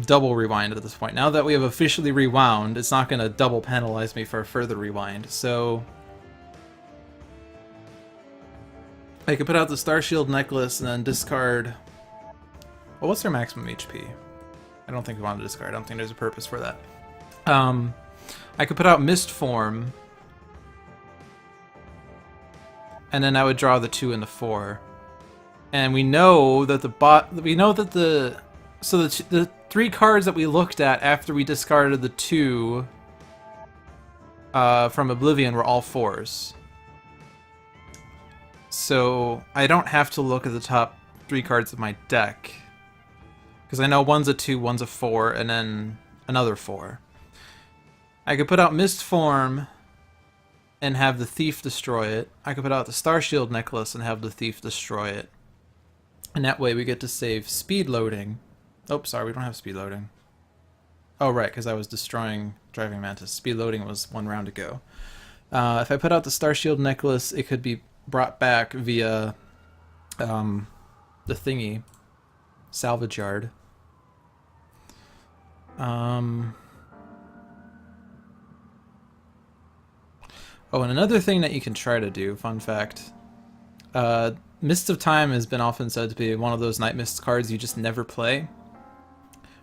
S1: double rewind at this point. Now that we have officially rewound, it's not going to double penalize me for a further rewind. So I could put out the Star Shield necklace and then discard. Well, what's their maximum HP? I don't think we want to discard. I don't think there's a purpose for that. I could put out Mist Form, and then I would draw the 2 and the 4. And we know that the 3 cards that we looked at after we discarded the 2 from Oblivion were all 4s. So I don't have to look at the top 3 cards of my deck, because I know one's a 2, one's a 4, and then another 4. I could put out Mist Form and have the Thief destroy it. I could put out the Star Shield necklace and have the Thief destroy it. And that way we get to save speed loading. Oh, sorry, we don't have speed loading. Oh, right, because I was destroying Driving Mantis. Speed loading was 1 round ago. If I put out the Star Shield necklace, it could be brought back via the thingy, salvage yard. Oh, and another thing that you can try to do, fun fact, Mist of Time has been often said to be one of those Nightmist cards you just never play.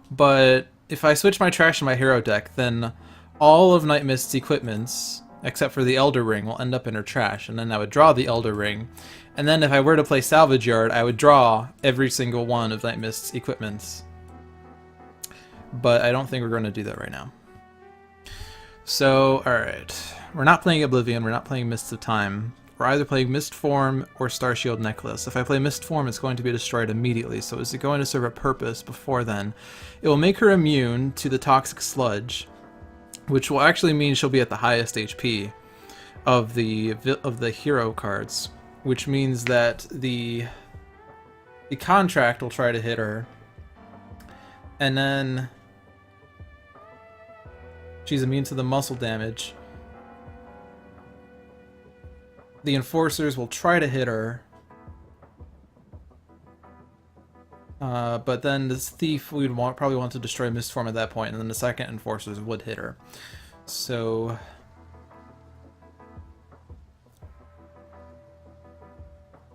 S1: But if I switch my trash to my hero deck, then all of Nightmist's equipments, except for the Elder Ring, will end up in her trash, and then I would draw the Elder Ring. And then if I were to play Salvage Yard, I would draw every single one of Nightmist's equipments. But I don't think we're going to do that right now. So, alright. We're not playing Oblivion, we're not playing Mists of Time. We're either playing Mist Form or Star Shield Necklace. If I play Mist Form, it's going to be destroyed immediately, so is it going to serve a purpose before then? It will make her immune to the Toxic Sludge, which will actually mean she'll be at the highest HP of the hero cards, which means that the Contract will try to hit her, and then she's immune to the muscle damage. The Enforcers will try to hit her, but then this Thief we'd probably want to destroy Mistform at that point, and then the second Enforcers would hit her. So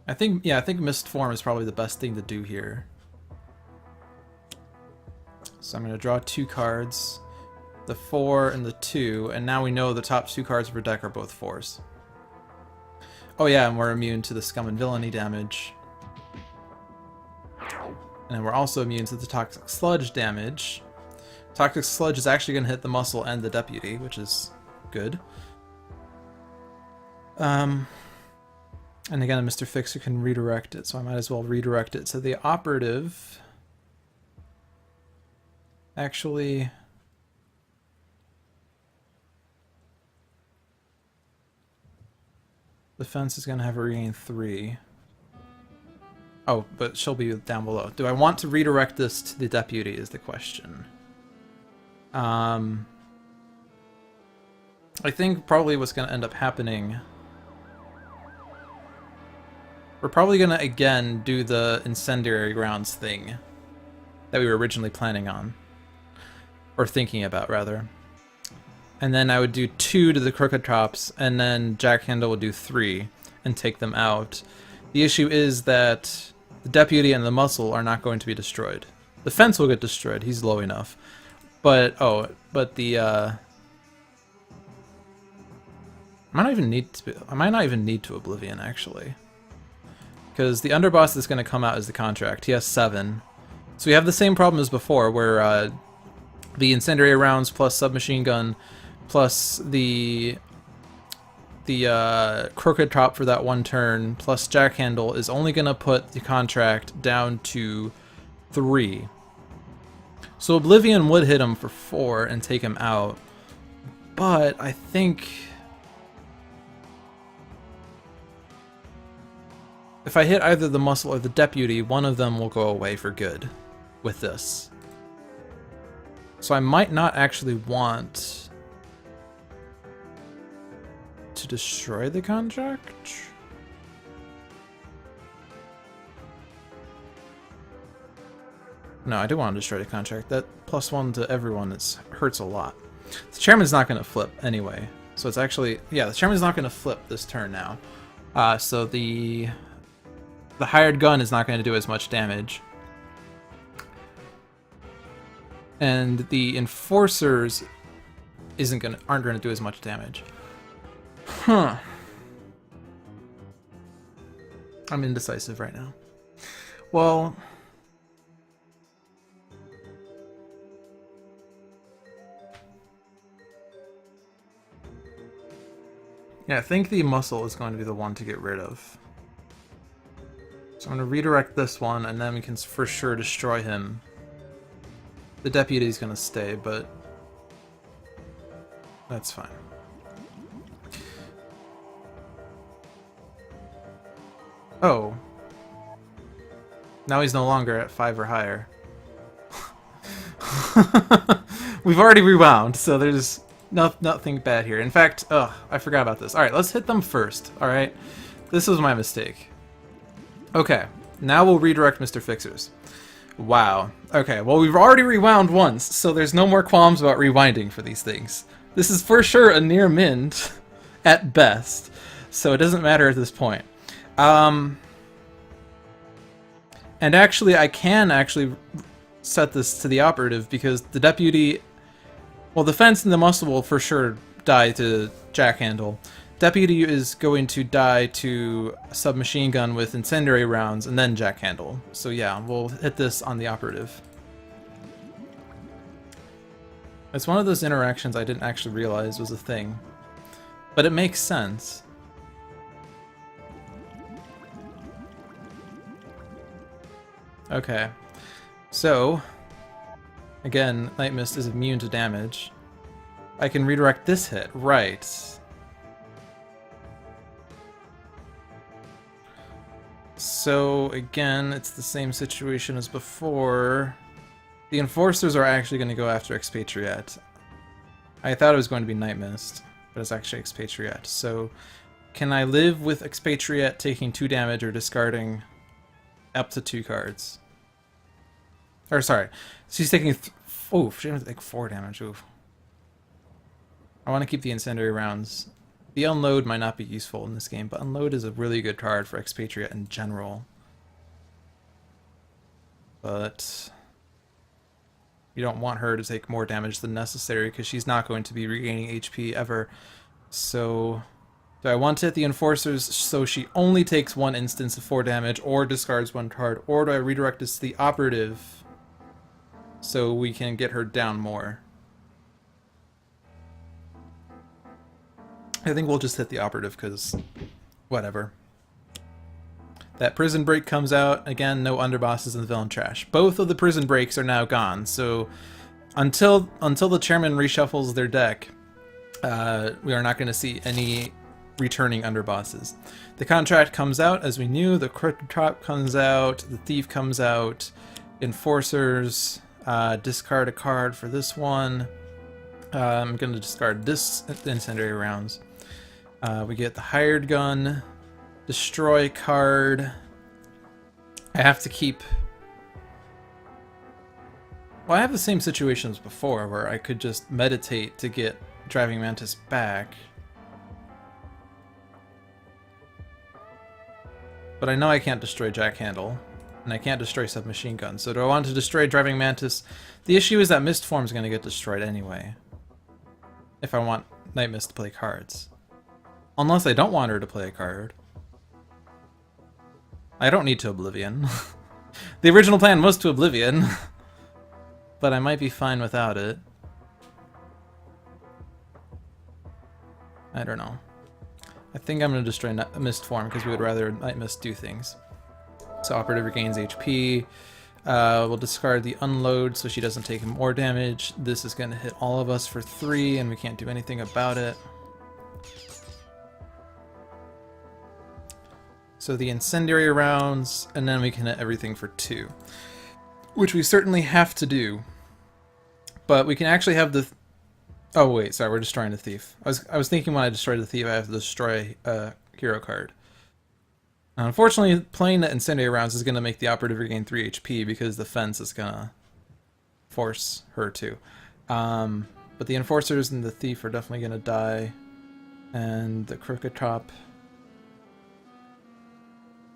S1: I think Mistform is probably the best thing to do here. So I'm going to draw 2 cards, the 4 and the 2, and now we know the top 2 cards of her deck are both 4s. Oh yeah, and we're immune to the Scum and Villainy damage. And we're also immune to the Toxic Sludge damage. Toxic Sludge is actually going to hit the Muscle and the Deputy, which is good. And again, Mr. Fixer can redirect it, so I might as well redirect it to the Operative. Actually... Defense is going to have her regain 3. Oh, but she'll be down below. Do I want to redirect this to the Deputy is the question. I think probably what's going to end up happening... We're probably going to again do the Incendiary Rounds thing that we were originally planning on. Or thinking about, rather. And then I would do 2 to the Crooked Tops, and then Jack Handle would do 3 and take them out. The issue is that the Deputy and the Muscle are not going to be destroyed. The Fence will get destroyed, he's low enough. But, the, I might not even need to Oblivion, actually. Because the Underboss that's going to come out is the Contract. He has 7. So we have the same problem as before, where, the Incendiary Rounds plus Submachine Gun plus the Crooked Top for that 1 turn, plus Jack Handle is only going to put the Contract down to 3. So Oblivion would hit him for 4 and take him out, but I think if I hit either the Muscle or the Deputy, one of them will go away for good with this. So I might not actually want to destroy the Contract. No, I do want to destroy the Contract. That +1 to everyone hurts a lot. The Chairman's not going to flip anyway. So it's actually... Yeah, the Chairman's not going to flip this turn now. So the Hired Gun is not going to do as much damage. And the Enforcers aren't going to do as much damage. Huh. I'm indecisive right now. Well... yeah, I think the Muscle is going to be the one to get rid of. So I'm going to redirect this one, and then we can for sure destroy him. The Deputy is going to stay, but that's fine. Oh. Now he's no longer at 5 or higher. We've already rewound, so there's nothing bad here. In fact, I forgot about this. Alright, let's hit them first, alright? This was my mistake. Okay, now we'll redirect Mr. Fixers. Wow. Okay, well we've already rewound once, so there's no more qualms about rewinding for these things. This is for sure a near mint, at best, so it doesn't matter at this point. And actually, I can actually set this to the operative, because the deputy... Well, the fence and the muscle will for sure die to jackhandle. Deputy is going to die to submachine gun with incendiary rounds, and then jackhandle. So yeah, we'll hit this on the operative. It's one of those interactions I didn't actually realize was a thing. But it makes sense. Okay. So, again, Nightmist is immune to damage. I can redirect this hit, right. So, again, it's the same situation as before. The Enforcers are actually going to go after Expatriette. I thought it was going to be Nightmist, but it's actually Expatriette. So, can I live with Expatriette taking 2 damage or discarding up to 2 cards? Or, sorry, she's taking... Oof, she's going to take 4 damage, oof. I want to keep the incendiary rounds. The Unload might not be useful in this game, but Unload is a really good card for Expatriate in general. But you don't want her to take more damage than necessary, because she's not going to be regaining HP ever. So, do I want to hit the Enforcers so she only takes 1 instance of 4 damage, or discards 1 card, or do I redirect this to the operative so we can get her down more? I think we'll just hit the operative, because whatever. That prison break comes out. Again, no underbosses in the villain trash. Both of the prison breaks are now gone, so until the chairman reshuffles their deck, we are not going to see any returning underbosses. The contract comes out, as we knew. The crooked trap comes out. The thief comes out. Enforcers. Discard a card for this one. I'm going to discard this incendiary rounds. We get the hired gun, destroy card. I have to keep... Well, I have the same situation as before, where I could just meditate to get Driving Mantis back. But I know I can't destroy Jackhandle, and I can't destroy Submachine Gun, so do I want to destroy Driving Mantis? The issue is that Mist Form is going to get destroyed anyway, if I want Nightmist to play cards. Unless I don't want her to play a card. I don't need to Oblivion. The original plan was to Oblivion, but I might be fine without it. I don't know. I think I'm going to destroy Mist Form because we would rather Nightmist do things. So Operative regains HP. We'll discard the Unload so she doesn't take more damage. This is going to hit all of us for 3 and we can't do anything about it. So the Incendiary rounds, and then we can hit everything for 2. Which we certainly have to do. But we can actually have the... Oh wait, sorry, we're destroying the Thief. I was thinking when I destroyed the Thief I have to destroy a hero card. Now, unfortunately, playing the Incendiary rounds is going to make the Operative regain 3 HP because the Fence is going to force her to. But the Enforcers and the Thief are definitely going to die. And the Crooked Top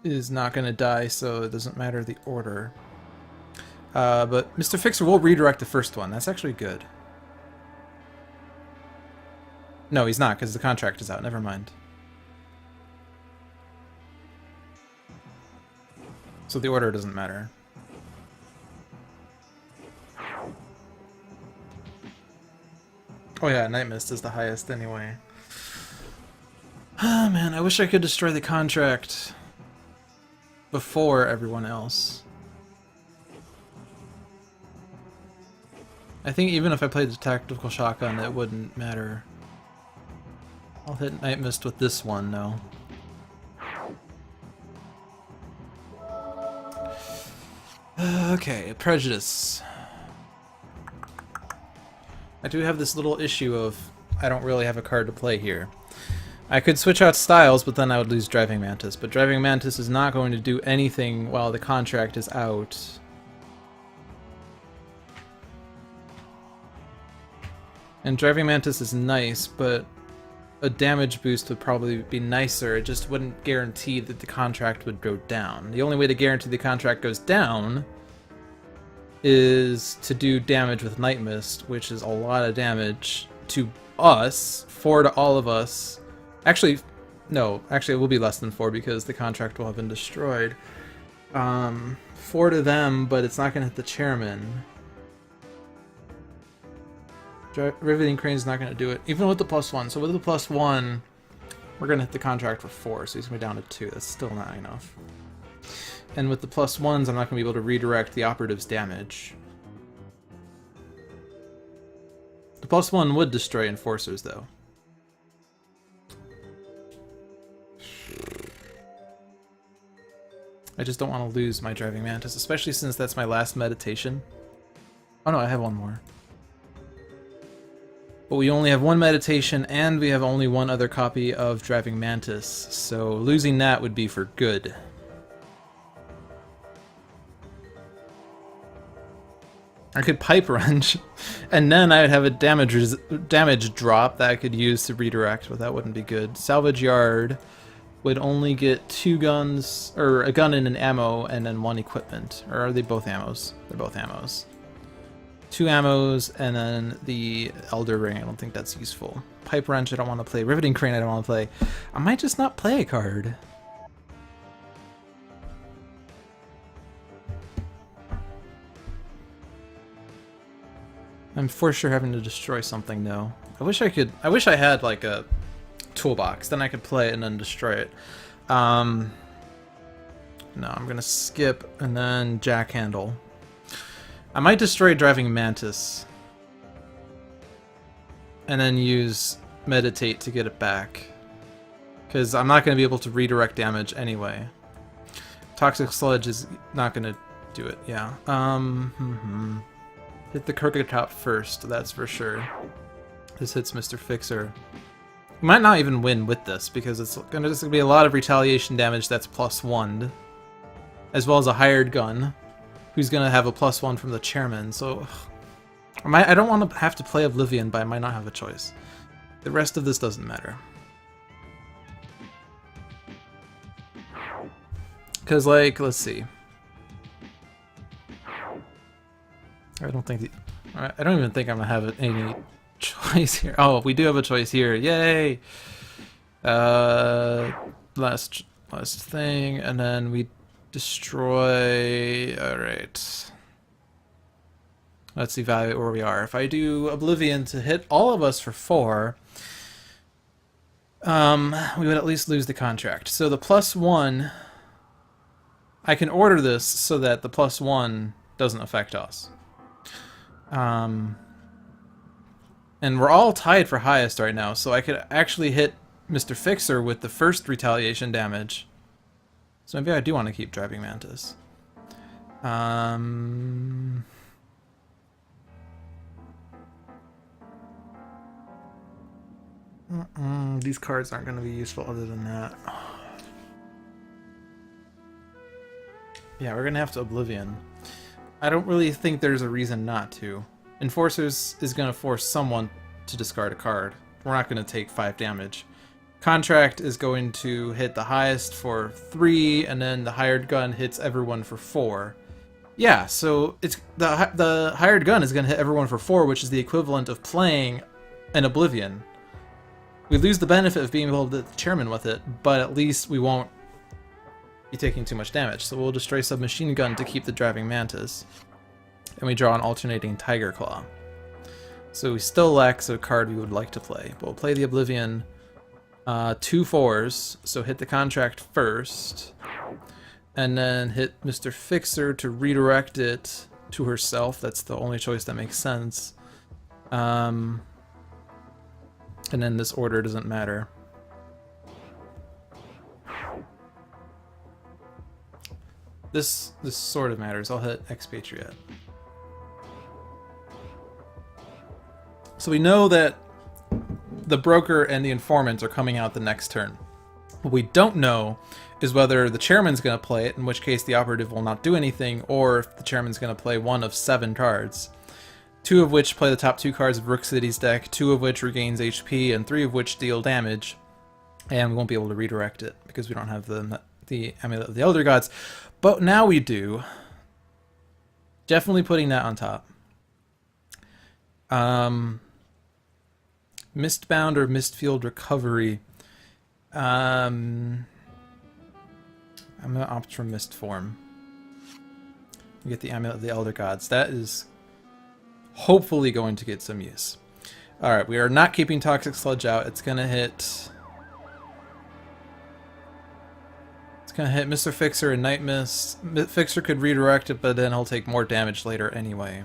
S1: is not going to die, so it doesn't matter the order. But Mr. Fixer will redirect the first one. That's actually good. No, he's not, because the contract is out. Never mind. So the order doesn't matter. Oh yeah, Nightmist is the highest anyway. Ah, man, I wish I could destroy the contract before everyone else. I think even if I played the Tactical Shotgun, it wouldn't matter. I'll hit Nightmist with this one, though. Okay, Prejudice. I do have this little issue of I don't really have a card to play here. I could switch out styles, but then I would lose Driving Mantis. But Driving Mantis is not going to do anything while the contract is out. And Driving Mantis is nice, but a damage boost would probably be nicer. It just wouldn't guarantee that the contract would go down. The only way to guarantee the contract goes down is to do damage with Nightmist, which is a lot of damage to us, 4 to all of us. Actually, no, actually it will be less than 4 because the contract will have been destroyed. 4 to them, but it's not going to hit the chairman. Riveting Crane's not going to do it, even with the +1. So with the +1, we're going to hit the contract for 4, so he's going to be down to 2. That's still not enough. And with the +1s, I'm not going to be able to redirect the operative's damage. The +1 would destroy Enforcers, though. I just don't want to lose my Driving Mantis, especially since that's my last meditation. Oh no, I have one more. But we only have one meditation, and we have only one other copy of Driving Mantis, so losing that would be for good. I could Pipe Wrench, and then I would have a damage drop that I could use to redirect, but that wouldn't be good. Salvage Yard would only get 2 guns, or a gun and an ammo, and then 1 equipment. Or are they both ammos? They're both ammos. 2 ammos, and then the Elder Ring. I don't think that's useful. Pipe Wrench I don't want to play. Riveting Crane I don't want to play. I might just not play a card. I'm for sure having to destroy something though. I wish I had like a toolbox, then I could play it and then destroy it. No, I'm gonna skip and then Jackhandle. I might destroy Driving Mantis and then use Meditate to get it back, because I'm not going to be able to redirect damage anyway. Toxic Sludge is not going to do it, yeah. Hit the Crooked Top first, that's for sure. This hits Mr. Fixer. We might not even win with this, because it's going to be a lot of retaliation damage that's +1, as well as a hired gun, who's going to have a +1 from the chairman, so... I don't want to have to play Oblivion, but I might not have a choice. The rest of this doesn't matter. Because, like, let's see. I don't even think I'm going to have any choice here. Oh, we do have a choice here. Yay! Last thing, and then we destroy... Alright. Let's evaluate where we are. If I do Oblivion to hit all of us for 4, we would at least lose the contract. So the +1, I can order this so that the +1 doesn't affect us. And we're all tied for highest right now, so I could actually hit Mr. Fixer with the first retaliation damage. So maybe I do want to keep Driving Mantis. These cards aren't going to be useful other than that. Yeah, we're going to have to Oblivion. I don't really think there's a reason not to. Enforcers is going to force someone to discard a card. We're not going to take 5 damage. Contract is going to hit the highest for 3, and then the hired gun hits everyone for 4. Yeah, so it's the hired gun is going to hit everyone for 4, which is the equivalent of playing an Oblivion. We lose the benefit of being able to hit the chairman with it, but at least we won't be taking too much damage. So we'll destroy Submachine Gun to keep the Driving Mantis. And we draw an alternating Tiger Claw. So we still lack a card we would like to play. But we'll play the Oblivion 2 4s, so hit the contract first. And then hit Mr. Fixer to redirect it to herself. That's the only choice that makes sense. And then this order doesn't matter. This sort of matters. I'll hit Expatriette. So we know that the broker and the informant are coming out the next turn. What we don't know is whether the chairman's going to play it, in which case the operative will not do anything, or if the chairman's going to play one of 7 cards. 2 of which play the top 2 cards of Rook City's deck, 2 of which regains HP, and 3 of which deal damage. And we won't be able to redirect it because we don't have the Amulet of the Elder Gods. But now we do. Definitely putting that on top. Mistbound or Mistfield Recovery. I'm going to opt for Mist Form. You get the Amulet of the Elder Gods. That is hopefully going to get some use. Alright, we are not keeping Toxic Sludge out. It's going to hit... It's going to hit Mr. Fixer and Nightmist. Fixer could redirect it, but then he'll take more damage later anyway.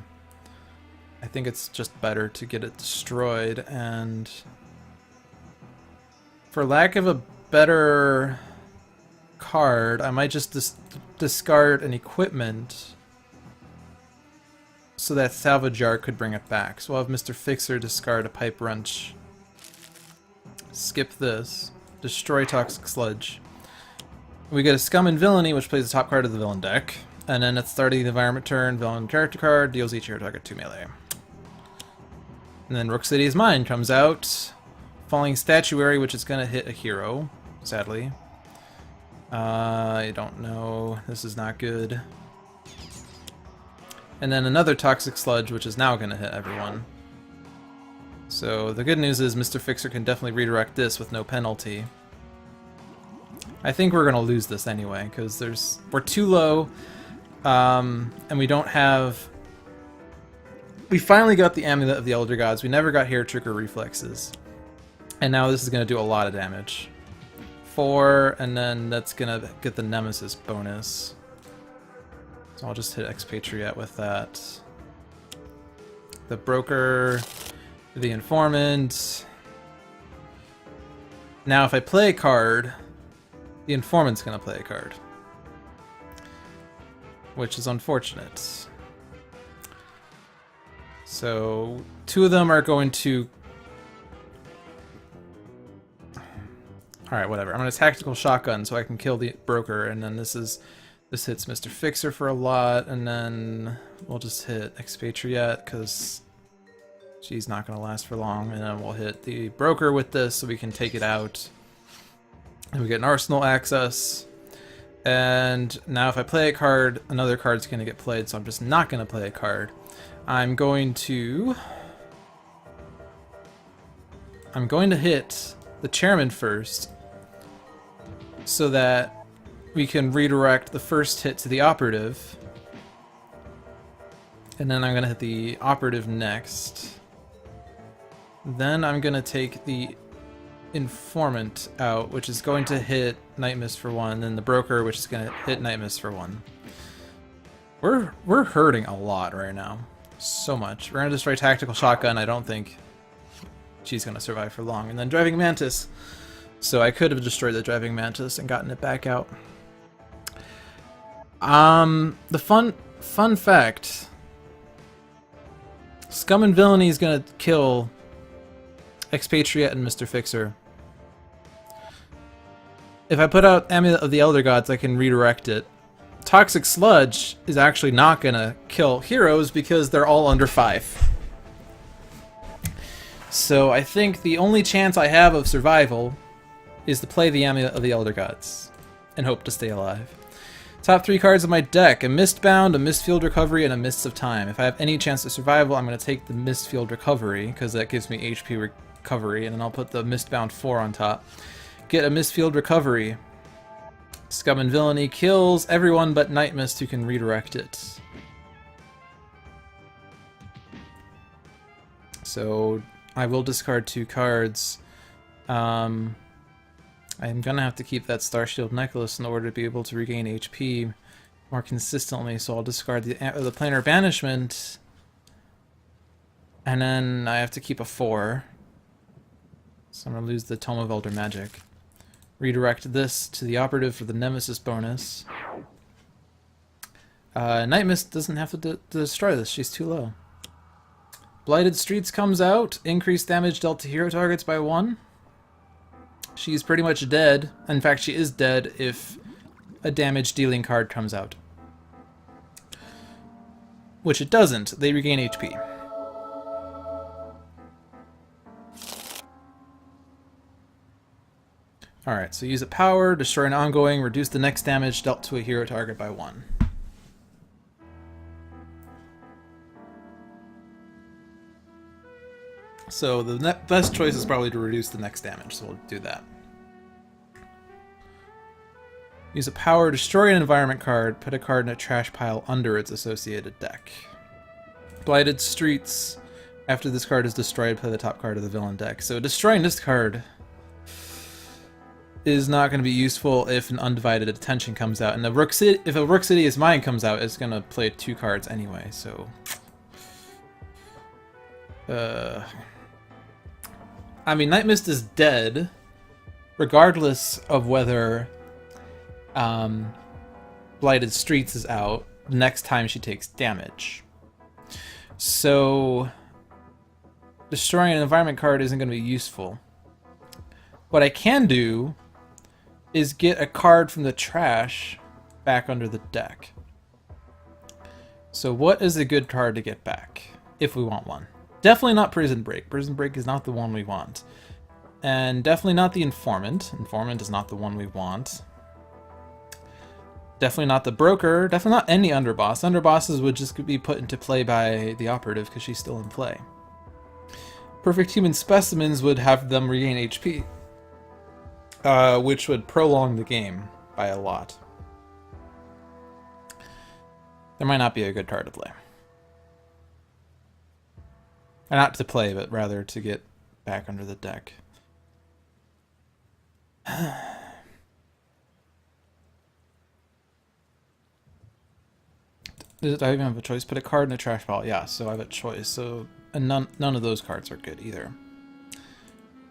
S1: I think it's just better to get it destroyed, and... For lack of a better card, I might just discard an equipment so that Salvage Yard could bring it back. So I'll have Mr. Fixer discard a Pipe Wrench. Skip this. Destroy Toxic Sludge. We get a Scum and Villainy, which plays the top card of the villain deck. And then at the start of the environment turn, villain character card deals each hero target 2 melee. And then Rook City's Mine comes out. Falling Statuary, which is going to hit a hero, sadly. I don't know. This is not good. And then another Toxic Sludge, which is now going to hit everyone. So the good news is Mr. Fixer can definitely redirect this with no penalty. I think we're going to lose this anyway, because we're too low, and we don't have... We finally got the Amulet of the Elder Gods. We never got Hair Trigger Reflexes. And now this is going to do a lot of damage. 4, and then that's going to get the Nemesis bonus. So I'll just hit Expatriette with that. The Broker, the Informant. Now if I play a card, the Informant's going to play a card. Which is unfortunate. So 2 of them are going to... Alright, whatever. I'm going to Tactical Shotgun so I can kill the Broker, and then this hits Mr. Fixer for a lot, and then we'll just hit Expatriette because she's not going to last for long, and then we'll hit the Broker with this so we can take it out. And we get an Arsenal access. And now if I play a card, another card's going to get played, so I'm just not going to play a card. I'm going to hit the Chairman first, so that we can redirect the first hit to the Operative. And then I'm going to hit the Operative next. Then I'm going to take the Informant out, which is going to hit Nightmist for 1, and then the Broker, which is going to hit Nightmist for 1. We're hurting a lot right now. So much. We're going to destroy Tactical Shotgun. I don't think she's going to survive for long. And then Driving Mantis. So I could have destroyed the Driving Mantis and gotten it back out. The fun fact. Scum and Villainy is going to kill Expatriette and Mr. Fixer. If I put out Amulet of the Elder Gods, I can redirect it. Toxic Sludge is actually not going to kill heroes because they're all under 5. So I think the only chance I have of survival is to play the Amulet of the Elder Gods and hope to stay alive. Top 3 cards of my deck: a Mistbound, a Mistfield Recovery, and a Mists of Time. If I have any chance of survival, I'm going to take the Mistfield Recovery because that gives me HP recovery, and then I'll put the Mistbound 4 on top. Get a Mistfield Recovery. Scum and Villainy kills everyone but Nightmist, who can redirect it. So I will discard 2 cards. I'm gonna have to keep that Starshield Necklace in order to be able to regain HP more consistently, so I'll discard the Planar Banishment, and then I have to keep a 4. So I'm gonna lose the Tome of Elder Magic. Redirect this to the Operative for the Nemesis bonus. Nightmist doesn't have to destroy this, she's too low. Blighted Streets comes out. Increased damage dealt to hero targets by 1. She's pretty much dead. In fact, she is dead if a damage dealing card comes out. Which it doesn't. They regain HP. Alright, so use a power, destroy an ongoing, reduce the next damage dealt to a hero target by 1. So the best choice is probably to reduce the next damage, so we'll do that. Use a power, destroy an environment card, put a card in a trash pile under its associated deck. Blighted Streets. After this card is destroyed, play the top card of the villain deck. So destroying this card is not going to be useful if an Undivided Attention comes out. And if a Rook City is Mine comes out, it's going to play 2 cards anyway, so... I mean, Nightmist is dead, regardless of whether Blighted Streets is out next time she takes damage. So, destroying an environment card isn't going to be useful. What I can do is get a card from the trash back under the deck. So what is a good card to get back, if we want one? Definitely not Prison Break. Prison Break is not the one we want. And definitely not the Informant. Informant is not the one we want. Definitely not the Broker. Definitely not any Underboss. Underbosses would just be put into play by the Operative because she's still in play. Perfect Human Specimens would have them regain HP. Which would prolong the game by a lot. There might not be a good card to play. Not to play, but rather to get back under the deck. Do I even have a choice? Put a card in a trash pile. Yeah, so I have a choice. So and none of those cards are good either.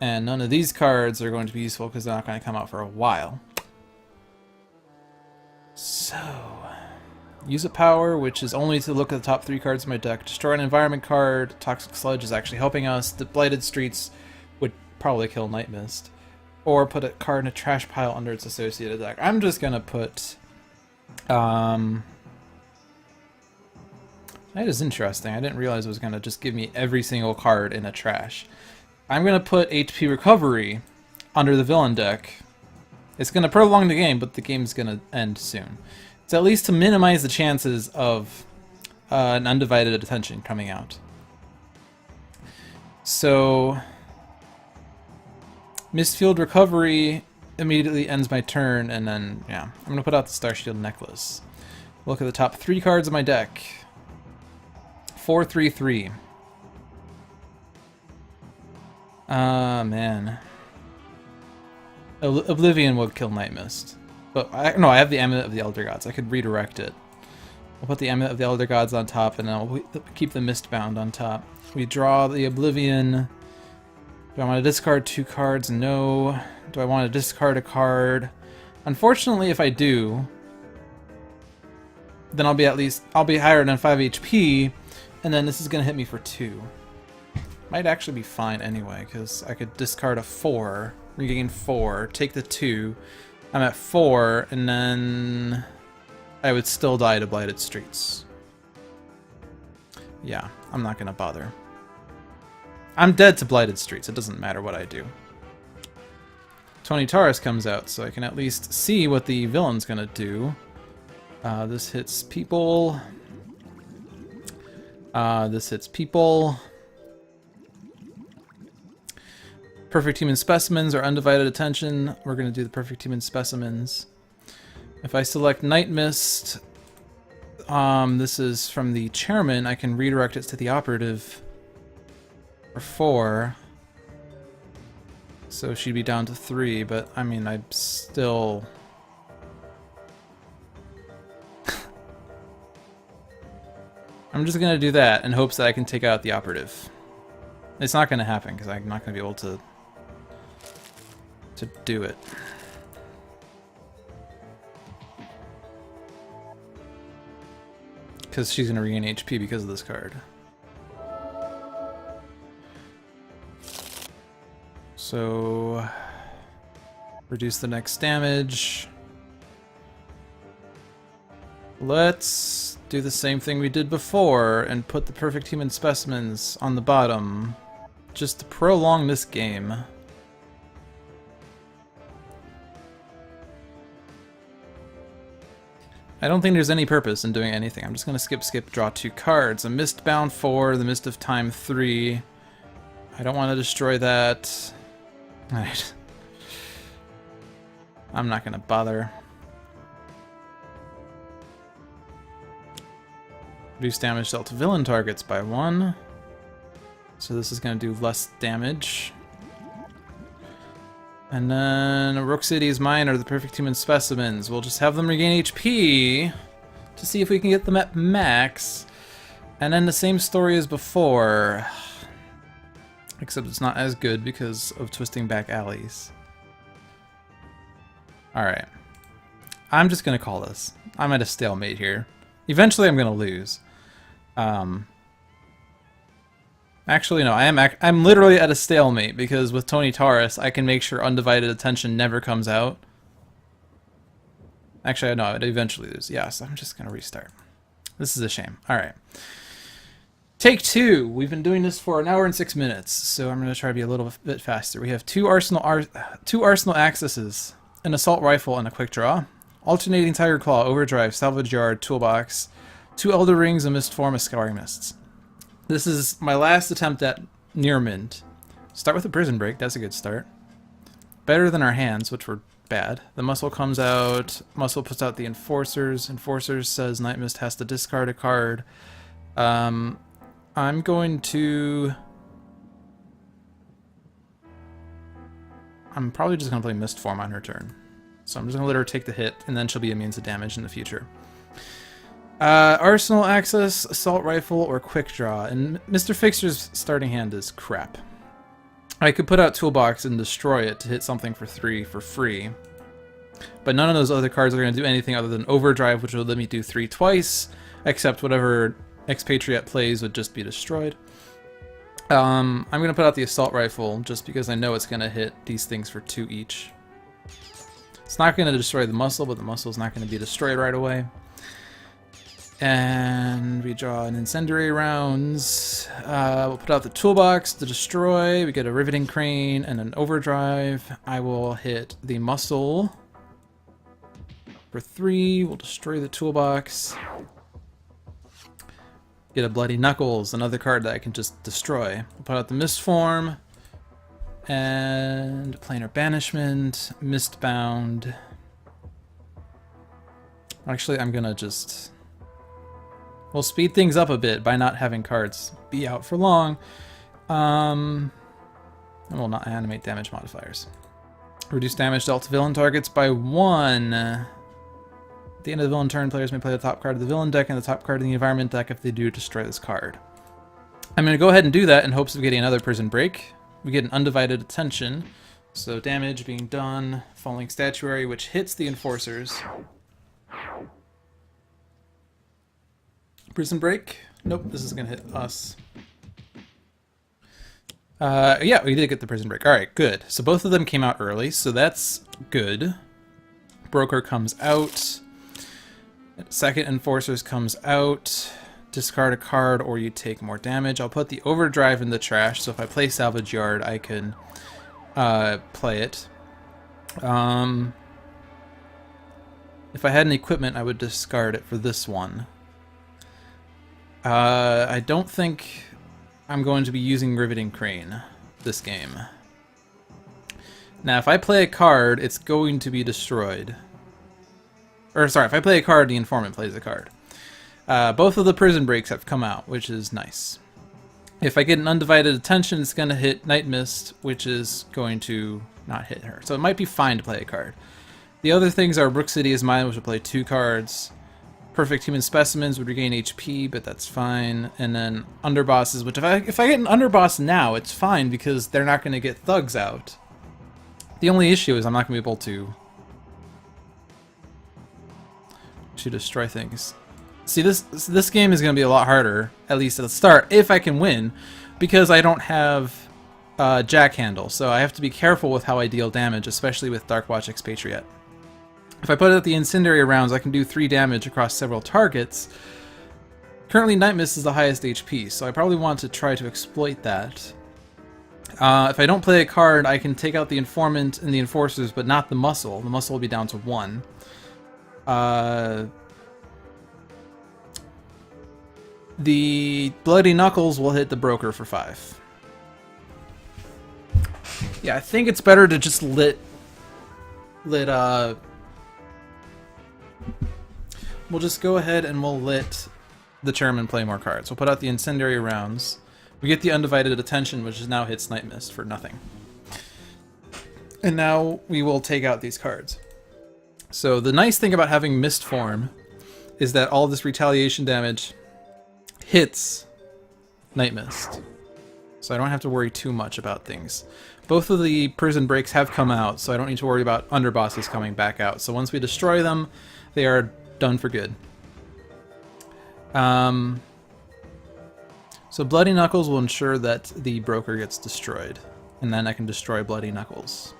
S1: And none of these cards are going to be useful because they're not going to come out for a while. So... use a power, which is only to look at the top 3 cards of my deck. Destroy an environment card. Toxic Sludge is actually helping us. The Blighted Streets would probably kill Nightmist. Or put a card in a trash pile under its associated deck. I'm just going to put... that is interesting. I didn't realize it was going to just give me every single card in a trash. I'm going to put HP Recovery under the villain deck. It's going to prolong the game, but the game's going to end soon. It's at least to minimize the chances of an Undivided Attention coming out. So, Mistfield Recovery immediately ends my turn, and then, yeah, I'm going to put out the Starshield Necklace. Look at the top 3 cards of my deck. 4-3-3. Man. Oblivion would kill Nightmist. But, I have the Amulet of the Elder Gods. I could redirect it. I'll put the Amulet of the Elder Gods on top, and then I'll keep the Mistbound on top. We draw the Oblivion. Do I want to discard 2 cards? No. Do I want to discard a card? Unfortunately, if I do, then I'll be higher than 5 HP, and then this is going to hit me for 2. Might actually be fine anyway, because I could discard a 4, regain 4, take the 2, I'm at 4, and then I would still die to Blighted Streets. Yeah, I'm not going to bother. I'm dead to Blighted Streets, it doesn't matter what I do. Tony Taurus comes out, so I can at least see what the villain's going to do. This hits people. This hits people. Perfect Human Specimens or Undivided Attention. We're going to do the Perfect Human Specimens. If I select Nightmist, this is from the Chairman, I can redirect it to the Operative for 4. So she'd be down to 3, but I mean, I'm still... I'm just going to do that in hopes that I can take out the Operative. It's not going to happen because I'm not going to be able to do it. Because she's going to regain HP because of this card. So reduce the next damage. Let's do the same thing we did before and put the perfect human specimens on the bottom, just to prolong this game. I don't think there's any purpose in doing anything. I'm just going to skip, draw 2 cards. A Mistbound 4, the Mist of Time 3. I don't want to destroy that. Alright. I'm not going to bother. Reduce damage dealt to villain targets by 1. So this is going to do less damage. And then Rook City's mine are the perfect human specimens. We'll just have them regain HP to see if we can get them at max. And then the same story as before. Except it's not as good because of twisting back alleys. Alright. I'm just going to call this. I'm at a stalemate here. Eventually I'm going to lose. Actually, no, I'm literally at a stalemate because with Tony Taurus, I can make sure undivided attention never comes out. Actually, no, I'd eventually lose. Yeah, so I'm just going to restart. This is a shame. Alright. Take 2. We've been doing this for 1 hour and 6 minutes, so I'm going to try to be a little bit faster. We have two arsenal accesses, an assault rifle, and a quick draw. Alternating Tiger Claw, Overdrive, Salvage Yard, Toolbox, 2 Elder Rings, a Mist Form, a Scouring Mists. This is my last attempt at near mint. Start with a Prison Break, that's a good start. Better than our hands, which were bad. The Muscle comes out, Muscle puts out the Enforcers. Enforcers says Nightmist has to discard a card. I'm probably just going to play Mist Form on her turn. So I'm just going to let her take the hit, and then she'll be immune to damage in the future. Arsenal access, assault rifle, or quick draw. And Mr. Fixer's starting hand is crap. I could put out Toolbox and destroy it to hit something for 3 for free. But none of those other cards are going to do anything other than Overdrive, which will let me do 3 twice, except whatever Expatriette plays would just be destroyed. I'm going to put out the assault rifle just because I know it's going to hit these things for 2 each. It's not going to destroy the muscle, but the muscle is not going to be destroyed right away. And we draw an incendiary rounds. We'll put out the toolbox to destroy. We get a riveting crane and an overdrive. I will hit the muscle for 3. We'll destroy the toolbox. Get a bloody knuckles, another card that I can just destroy. We'll put out the mist form and planar banishment, mistbound. Actually, I'm gonna just. We'll speed things up a bit by not having cards be out for long. And we'll not animate damage modifiers. Reduce damage dealt to villain targets by 1. At the end of the villain turn, players may play the top card of the villain deck and the top card of the environment deck. If they do, destroy this card. I'm going to go ahead and do that in hopes of getting another prison break. We get an undivided attention. So damage being done. Falling statuary, which hits the enforcers. Prison break. Nope, this is going to hit us. Yeah, we did get the prison break. Alright, good. So both of them came out early, so that's good. Broker comes out. Second Enforcers comes out. Discard a card or you take more damage. I'll put the Overdrive in the trash, so if I play Salvage Yard, I can play it. If I had an equipment, I would discard it for this one. I don't think I'm going to be using Riveting Crane this game. Now, if I play a card, it's going to be destroyed. Or, sorry, if I play a card, the Informant plays a card. Both of the prison breaks have come out, which is nice. If I get an undivided attention, it's going to hit Nightmist, which is going to not hit her. So it might be fine to play a card. The other things are Rook City is mine, which will play 2 cards. Perfect Human Specimens would regain HP, but that's fine. And then Underbosses, which if I get an Underboss now, it's fine because they're not going to get thugs out. The only issue is I'm not going to be able to destroy things. See, this game is going to be a lot harder, at least at the start, if I can win, because I don't have jack handle, so I have to be careful with how I deal damage, especially with Darkwatch Expatriette. If I put out the incendiary rounds, I can do 3 damage across several targets. Currently, Nightmist is the highest HP, so I probably want to try to exploit that. If I don't play a card, I can take out the Informant and the Enforcers, but not the Muscle. The Muscle will be down to 1. The Bloody Knuckles will hit the Broker for 5. Yeah, I think it's better to just we'll just go ahead and we'll let the Chairman play more cards. We'll put out the Incendiary rounds. We get the Undivided Attention, which now hits Nightmist for nothing. And now we will take out these cards. So the nice thing about having Mist Form is that all this retaliation damage hits Nightmist. So I don't have to worry too much about things. Both of the prison breaks have come out, so I don't need to worry about underbosses coming back out. So once we destroy them, they are done for good. So Bloody Knuckles will ensure that the Broker gets destroyed, and then I can destroy Bloody Knuckles.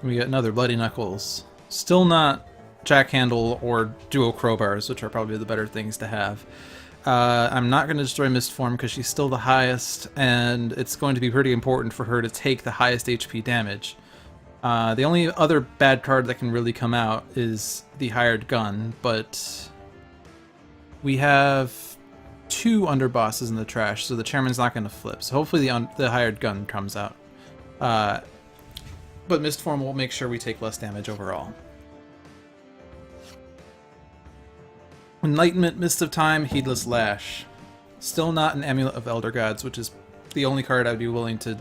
S1: We get another Bloody Knuckles. Still not Jackhandle or Dual Crowbars, which are probably the better things to have. I'm not going to destroy Mistform because she's still the highest, and it's going to be pretty important for her to take the highest HP damage. The only other bad card that can really come out is the Hired Gun, but we have 2 underbosses in the trash, so the Chairman's not going to flip. So hopefully the Hired Gun comes out. But Mistform will make sure we take less damage overall. Enlightenment, Mist of Time, Heedless Lash. Still not an Amulet of Elder Gods, which is the only card I'd be willing to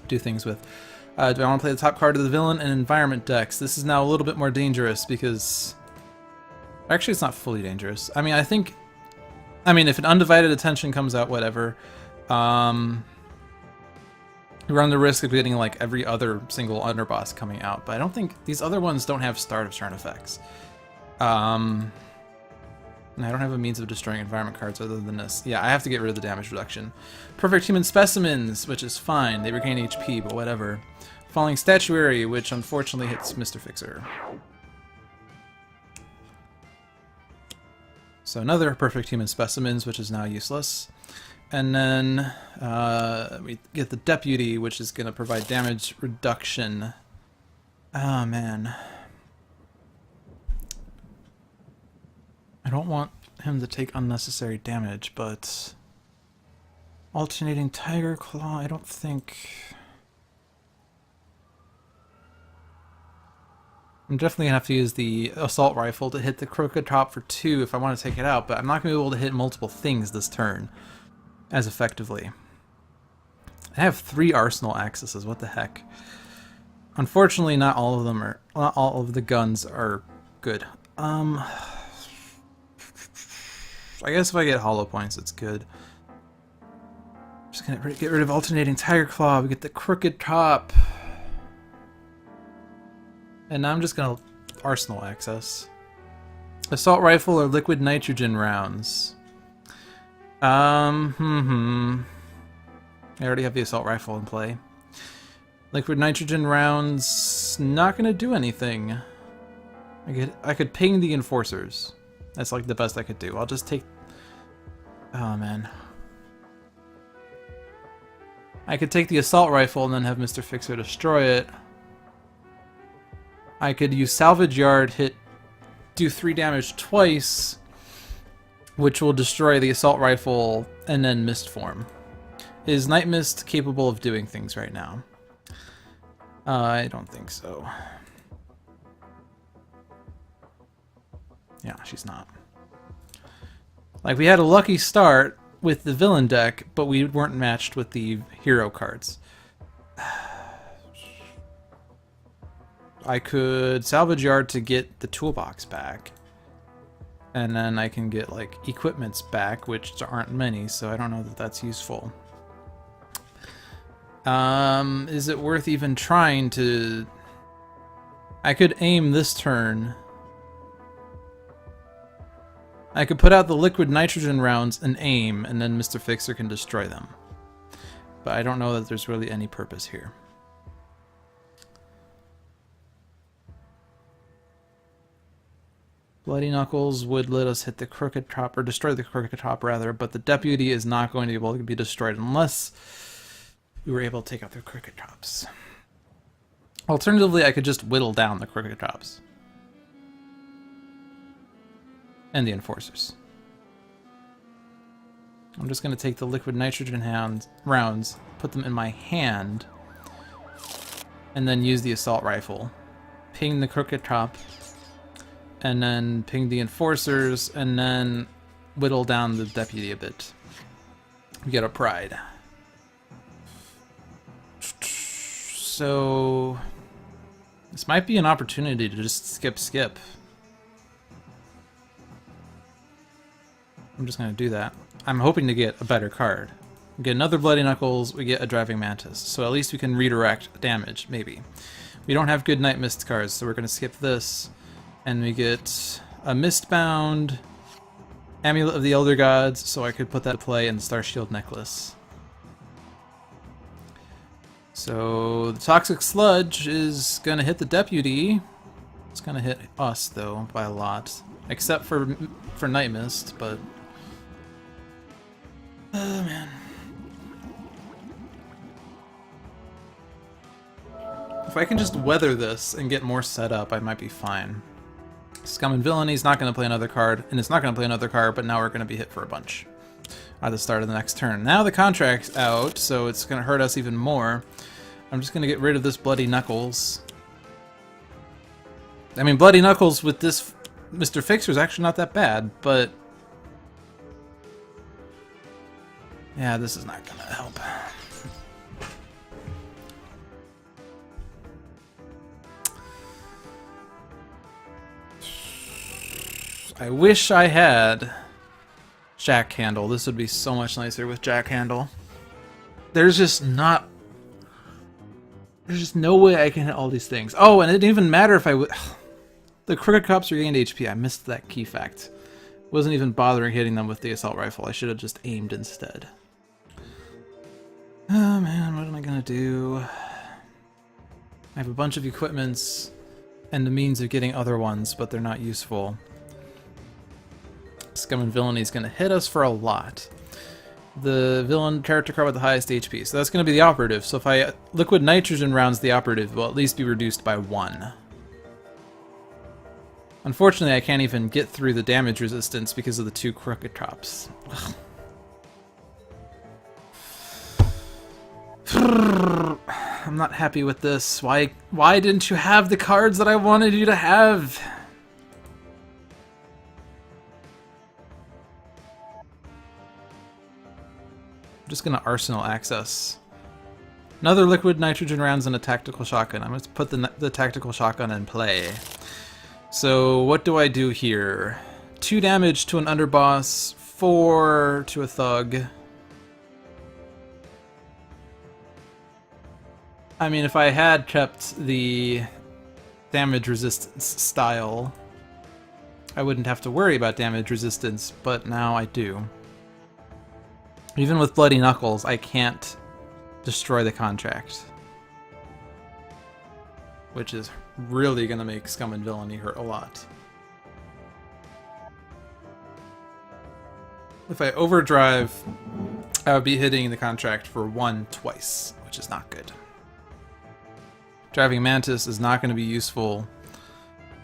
S1: do things with. Do I want to play the top card of the Villain and Environment decks? This is now a little bit more dangerous because... Actually, it's not fully dangerous. I mean, if an Undivided Attention comes out, whatever. You run the risk of getting like every other single underboss coming out, but I don't think these other ones don't have start of turn effects. And I don't have a means of destroying environment cards other than this. Yeah, I have to get rid of the damage reduction. Perfect Human Specimens, which is fine. They regain HP, but whatever. Falling Statuary, which unfortunately hits Mr. Fixer. So another Perfect Human Specimens, which is now useless. And then we get the Deputy, which is going to provide damage reduction. Oh, man. I don't want him to take unnecessary damage, but... Alternating Tiger Claw, I don't think... I'm definitely going to have to use the Assault Rifle to hit the Crooked Top for 2 if I want to take it out, but I'm not going to be able to hit multiple things this turn as effectively. I have 3 Arsenal Accesses, what the heck. Unfortunately, not all of the guns are good. I guess if I get hollow points, it's good. I'm just gonna get rid of Alternating Tiger Claw. We get the Crooked Top. And now I'm just gonna Arsenal Access. Assault Rifle or Liquid Nitrogen rounds. I already have the Assault Rifle in play. Liquid Nitrogen rounds, not gonna do anything. I could ping the Enforcers. That's like the best I could do. I'll just take... Oh, man. I could take the Assault Rifle and then have Mr. Fixer destroy it. I could use Salvage Yard, do 3 damage twice, which will destroy the Assault Rifle, and then Mist Form. Is Nightmist capable of doing things right now? I don't think so. Yeah, she's not. Like, we had a lucky start with the villain deck, but we weren't matched with the hero cards. I could Salvage Yard to get the toolbox back. And then I can get, like, equipments back, which aren't many, so I don't know that that's useful. Is it worth even trying to... I could aim this turn... I could put out the liquid nitrogen rounds and aim, and then Mr. Fixer can destroy them. But I don't know that there's really any purpose here. Bloody Knuckles would let us hit the Crooked Top, or destroy the Crooked Top rather, but the Deputy is not going to be able to be destroyed unless we were able to take out the Crooked Tops. Alternatively, I could just whittle down the Crooked Tops. And the Enforcers. I'm just going to take the liquid nitrogen rounds, put them in my hand, and then use the assault rifle. Ping the Crooked Top, and then ping the Enforcers, and then whittle down the Deputy a bit. We get a Pride. So this might be an opportunity to just skip. I'm just going to do that. I'm hoping to get a better card. We get another Bloody Knuckles, we get a Driving Mantis. So at least we can redirect damage, maybe. We don't have good Nightmist cards, so we're going to skip this. And we get a Mistbound, Amulet of the Elder Gods, so I could put that to play in the Star Shield Necklace. So the Toxic Sludge is going to hit the Deputy. It's going to hit us, though, by a lot. Except for Nightmist, but... oh, man. If I can just weather this and get more set up, I might be fine. Scum and Villainy is not going to play another card, and it's not going to play another card, but now we're going to be hit for a bunch at the start of the next turn. Now the contract's out, so it's going to hurt us even more. I'm just going to get rid of this Bloody Knuckles. I mean, Bloody Knuckles with this Mr. Fixer is actually not that bad, but... yeah, this is not going to help. I wish I had Jack Handle. This would be so much nicer with Jack Handle. There's just not... there's just no way I can hit all these things. Oh, and it didn't even matter if I would... the Crooked Cops regained HP. I missed that key fact. Wasn't even bothering hitting them with the assault rifle. I should have just aimed instead. Oh man, what am I gonna do? I have a bunch of equipments and the means of getting other ones, but they're not useful. Scum and Villainy is going to hit us for a lot. The villain character card with the highest HP, so that's going to be the operative. So if I liquid nitrogen rounds the operative, will at least be reduced by 1. Unfortunately, I can't even get through the damage resistance because of the 2 Crooked Tops. I'm not happy with this. Why didn't you have the cards that I wanted you to have? Just gonna Arsenal access. Another liquid nitrogen rounds and a tactical shotgun. I'm gonna put the tactical shotgun in play. So what do I do here? 2 damage to an underboss, 4 to a thug. I mean, if I had kept the damage resistance style, I wouldn't have to worry about damage resistance, but now I do. Even with Bloody Knuckles, I can't destroy the contract. Which is really going to make Scum and Villainy hurt a lot. If I overdrive, I would be hitting the contract for 1 twice, which is not good. Driving Mantis is not going to be useful,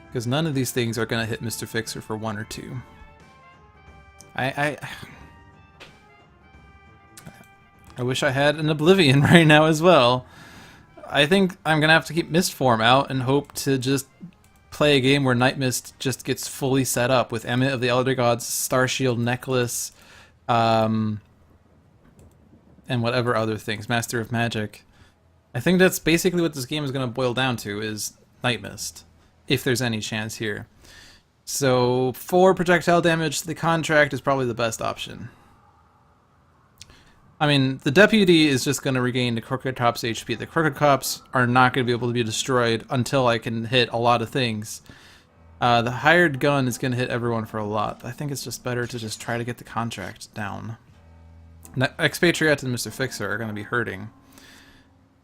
S1: because none of these things are going to hit Mr. Fixer for 1 or 2. I wish I had an Oblivion right now as well. I think I'm going to have to keep Mistform out and hope to just play a game where Nightmist just gets fully set up with Amulet of the Elder Gods, Star Shield Necklace, and whatever other things, Master of Magic. I think that's basically what this game is going to boil down to, is Nightmist, if there's any chance here. So 4 projectile damage to the contract is probably the best option. I mean, the Deputy is just going to regain the Crooked Cops HP. The Crooked Cops are not going to be able to be destroyed until I can hit a lot of things. The hired gun is going to hit everyone for a lot. I think it's just better to just try to get the contract down. Expatriette and Mr. Fixer are going to be hurting.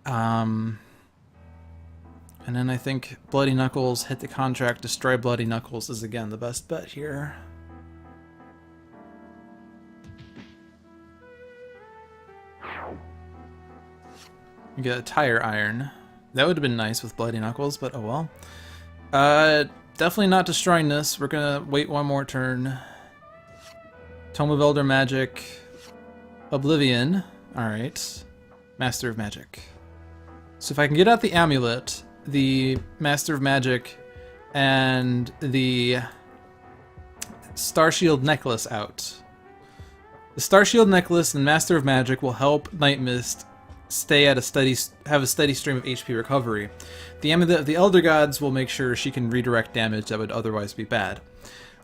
S1: And then I think Bloody Knuckles, hit the contract, destroy Bloody Knuckles is again the best bet here. You get a tire iron. That would have been nice with Bloody Knuckles, but oh well. Definitely not destroying this. We're gonna wait one more turn. Tome of Elder Magic. Oblivion. Alright. Master of Magic. So if I can get out the amulet, the Master of Magic, and the Starshield necklace out. The Starshield necklace and Master of Magic will help Nightmist stay at have a steady stream of HP recovery. The amulet of the Elder Gods will make sure she can redirect damage that would otherwise be bad.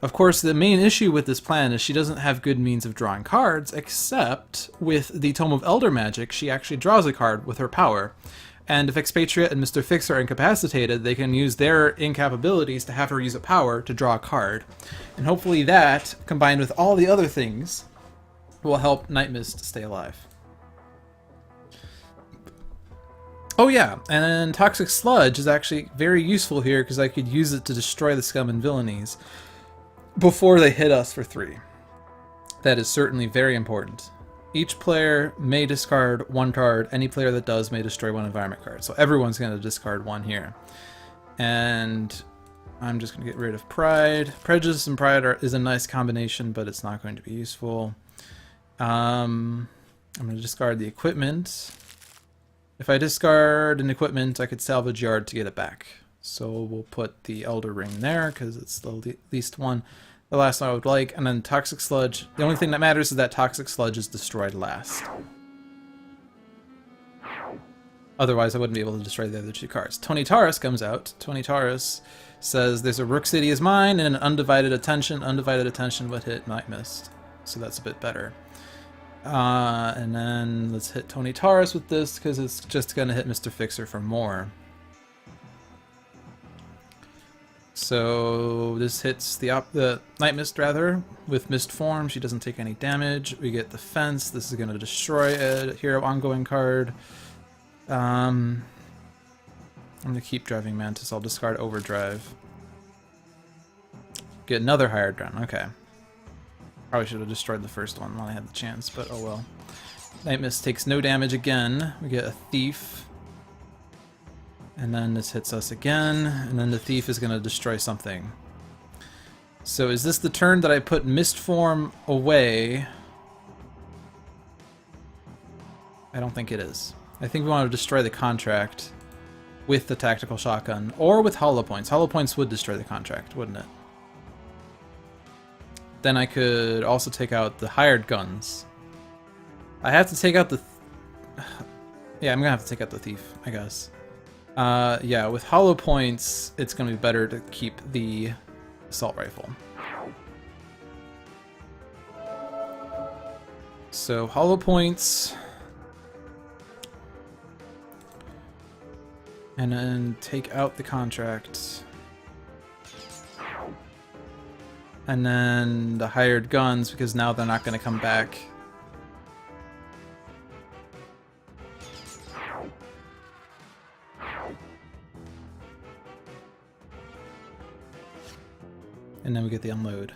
S1: Of course, the main issue with this plan is she doesn't have good means of drawing cards, except with the Tome of Elder Magic, she actually draws a card with her power. And if Expatriette and Mr. Fixer are incapacitated, they can use their incapabilities to have her use a power to draw a card. And hopefully that, combined with all the other things, will help Nightmist stay alive. Oh yeah, and Toxic Sludge is actually very useful here because I could use it to destroy the scum and villainies before they hit us for 3. That is certainly very important. Each player may discard 1 card. Any player that does may destroy 1 environment card. So everyone's going to discard 1 here. And I'm just going to get rid of Pride. Prejudice and Pride is a nice combination, but it's not going to be useful. I'm going to discard the equipment. If I discard an equipment, I could salvage yard to get it back. So we'll put the Elder Ring there, because it's the least one. The last one I would like, and then Toxic Sludge. The only thing that matters is that Toxic Sludge is destroyed last. Otherwise, I wouldn't be able to destroy the other 2 cards. Tony Taurus comes out. Tony Taurus says, there's a Rook City is mine, and an Undivided Attention. Undivided Attention would hit Nightmist. So that's a bit better. And then let's hit Tony Taurus with this, because it's just going to hit Mr. Fixer for more. So this hits the Nightmist rather with Mist Form. She doesn't take any damage. We get the Fence. This is going to destroy a hero ongoing card. I'm going to keep driving Mantis. I'll discard Overdrive. Get another hired gun. Okay. Probably should have destroyed the first one when I had the chance, but oh well. Nightmist takes no damage again. We get a Thief. And then this hits us again, and then the Thief is going to destroy something. So is this the turn that I put Mist Form away? I don't think it is. I think we want to destroy the contract with the Tactical Shotgun, or with Hollow Points. Hollow Points would destroy the contract, wouldn't it? Then I could also take out the hired guns. I have to take out the... Yeah, I'm going to have to take out the Thief, I guess. Yeah, with Hollow Points, it's going to be better to keep the Assault Rifle. So, Hollow Points... And then take out the contract. And then the hired guns, because now they're not going to come back. And then we get the unload.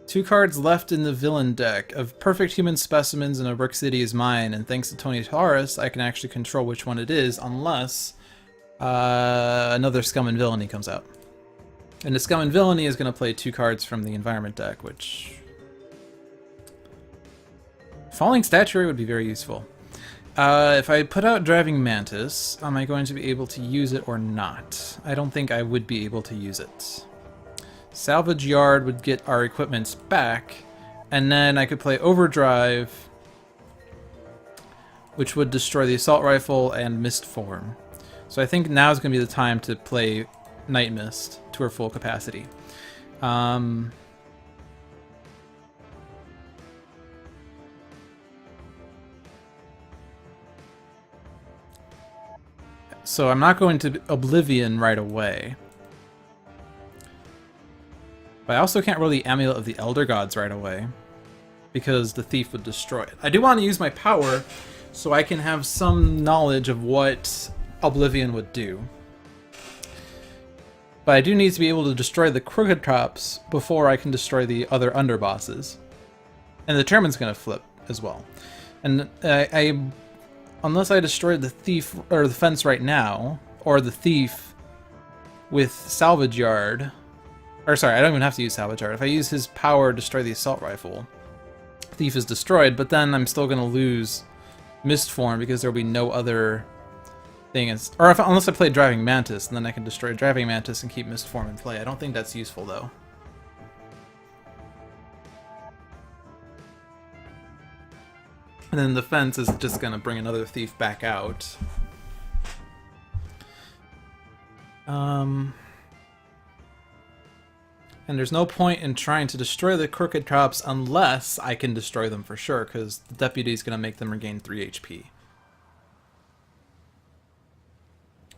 S1: 2 cards left in the villain deck of Perfect Human Specimens and a Rook City is mine, and thanks to Tony Taurus, I can actually control which one it is, unless another Scum and Villainy comes out. And the Scum and Villainy is going to play 2 cards from the environment deck, which... Falling Statuary would be very useful. If I put out Driving Mantis, am I going to be able to use it or not? I don't think I would be able to use it. Salvage Yard would get our equipments back, and then I could play Overdrive, which would destroy the Assault Rifle and Mist Form. So I think now is going to be the time to play Nightmist to her full capacity. So I'm not going to Oblivion right away. But I also can't roll the Amulet of the Elder Gods right away, because the thief would destroy it. I do want to use my power so I can have some knowledge of what Oblivion would do. But I do need to be able to destroy the Crooked Cops before I can destroy the other underbosses. And the Chairman's going to flip as well. And unless I destroy the thief or the fence right now, or the thief with Salvage Yard, or sorry, I don't even have to use Salvage Yard. If I use his power to destroy the assault rifle, thief is destroyed, but then I'm still going to lose Mist Form because there'll be no other thing. Unless I play Driving Mantis, and then I can destroy Driving Mantis and keep Mist Form in play. I don't think that's useful, though. And then the fence is just going to bring another thief back out. And there's no point in trying to destroy the Crooked Cops unless I can destroy them for sure, because the Deputy is going to make them regain 3 HP.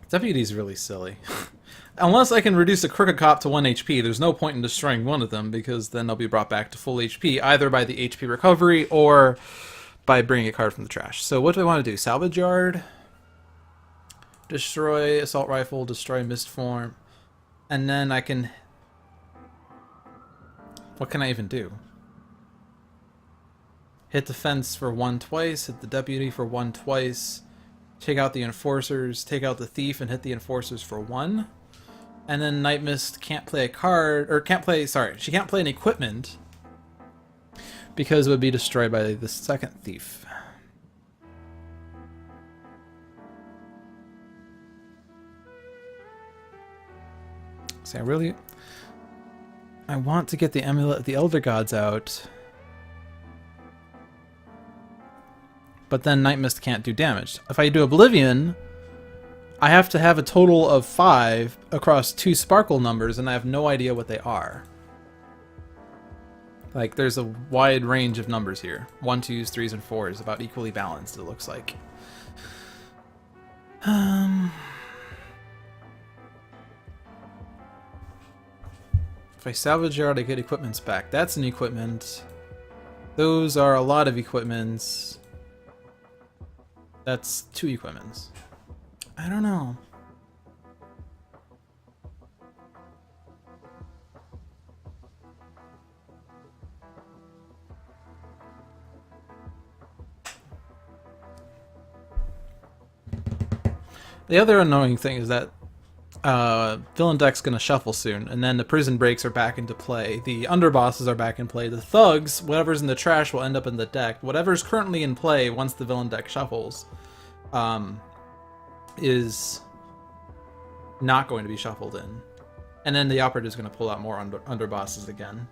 S1: Deputy is really silly. Unless I can reduce a Crooked Cop to 1 HP, there's no point in destroying one of them, because then they'll be brought back to full HP, either by the HP recovery or by bringing a card from the trash. So what do I want to do? Salvage Yard, destroy Assault Rifle, destroy Mist Form, and then I can... What can I even do? Hit the fence for 1 twice, hit the Deputy for 1 twice, take out the Enforcers, take out the Thief, and hit the Enforcers for 1. And then Nightmist can't play a card, or can't play, sorry, she can't play an equipment because it would be destroyed by the second Thief. See, I want to get the Amulet of the Elder Gods out, but then Nightmist can't do damage. If I do Oblivion, I have to have a total of 5 across 2 sparkle numbers, and I have no idea what they are. Like, there's a wide range of numbers here. 1, 2s, 3s, and 4s, about equally balanced, it looks like. If I salvage yard, I get equipments back. That's an equipment. Those are a lot of equipments. That's 2 equipments. I don't know. The other annoying thing is that villain deck's gonna shuffle soon, and then the prison breaks are back into play. The underbosses are back in play. The thugs, whatever's in the trash, will end up in the deck. Whatever's currently in play once the villain deck shuffles, is not going to be shuffled in. And then the operative is going to pull out more underbosses again.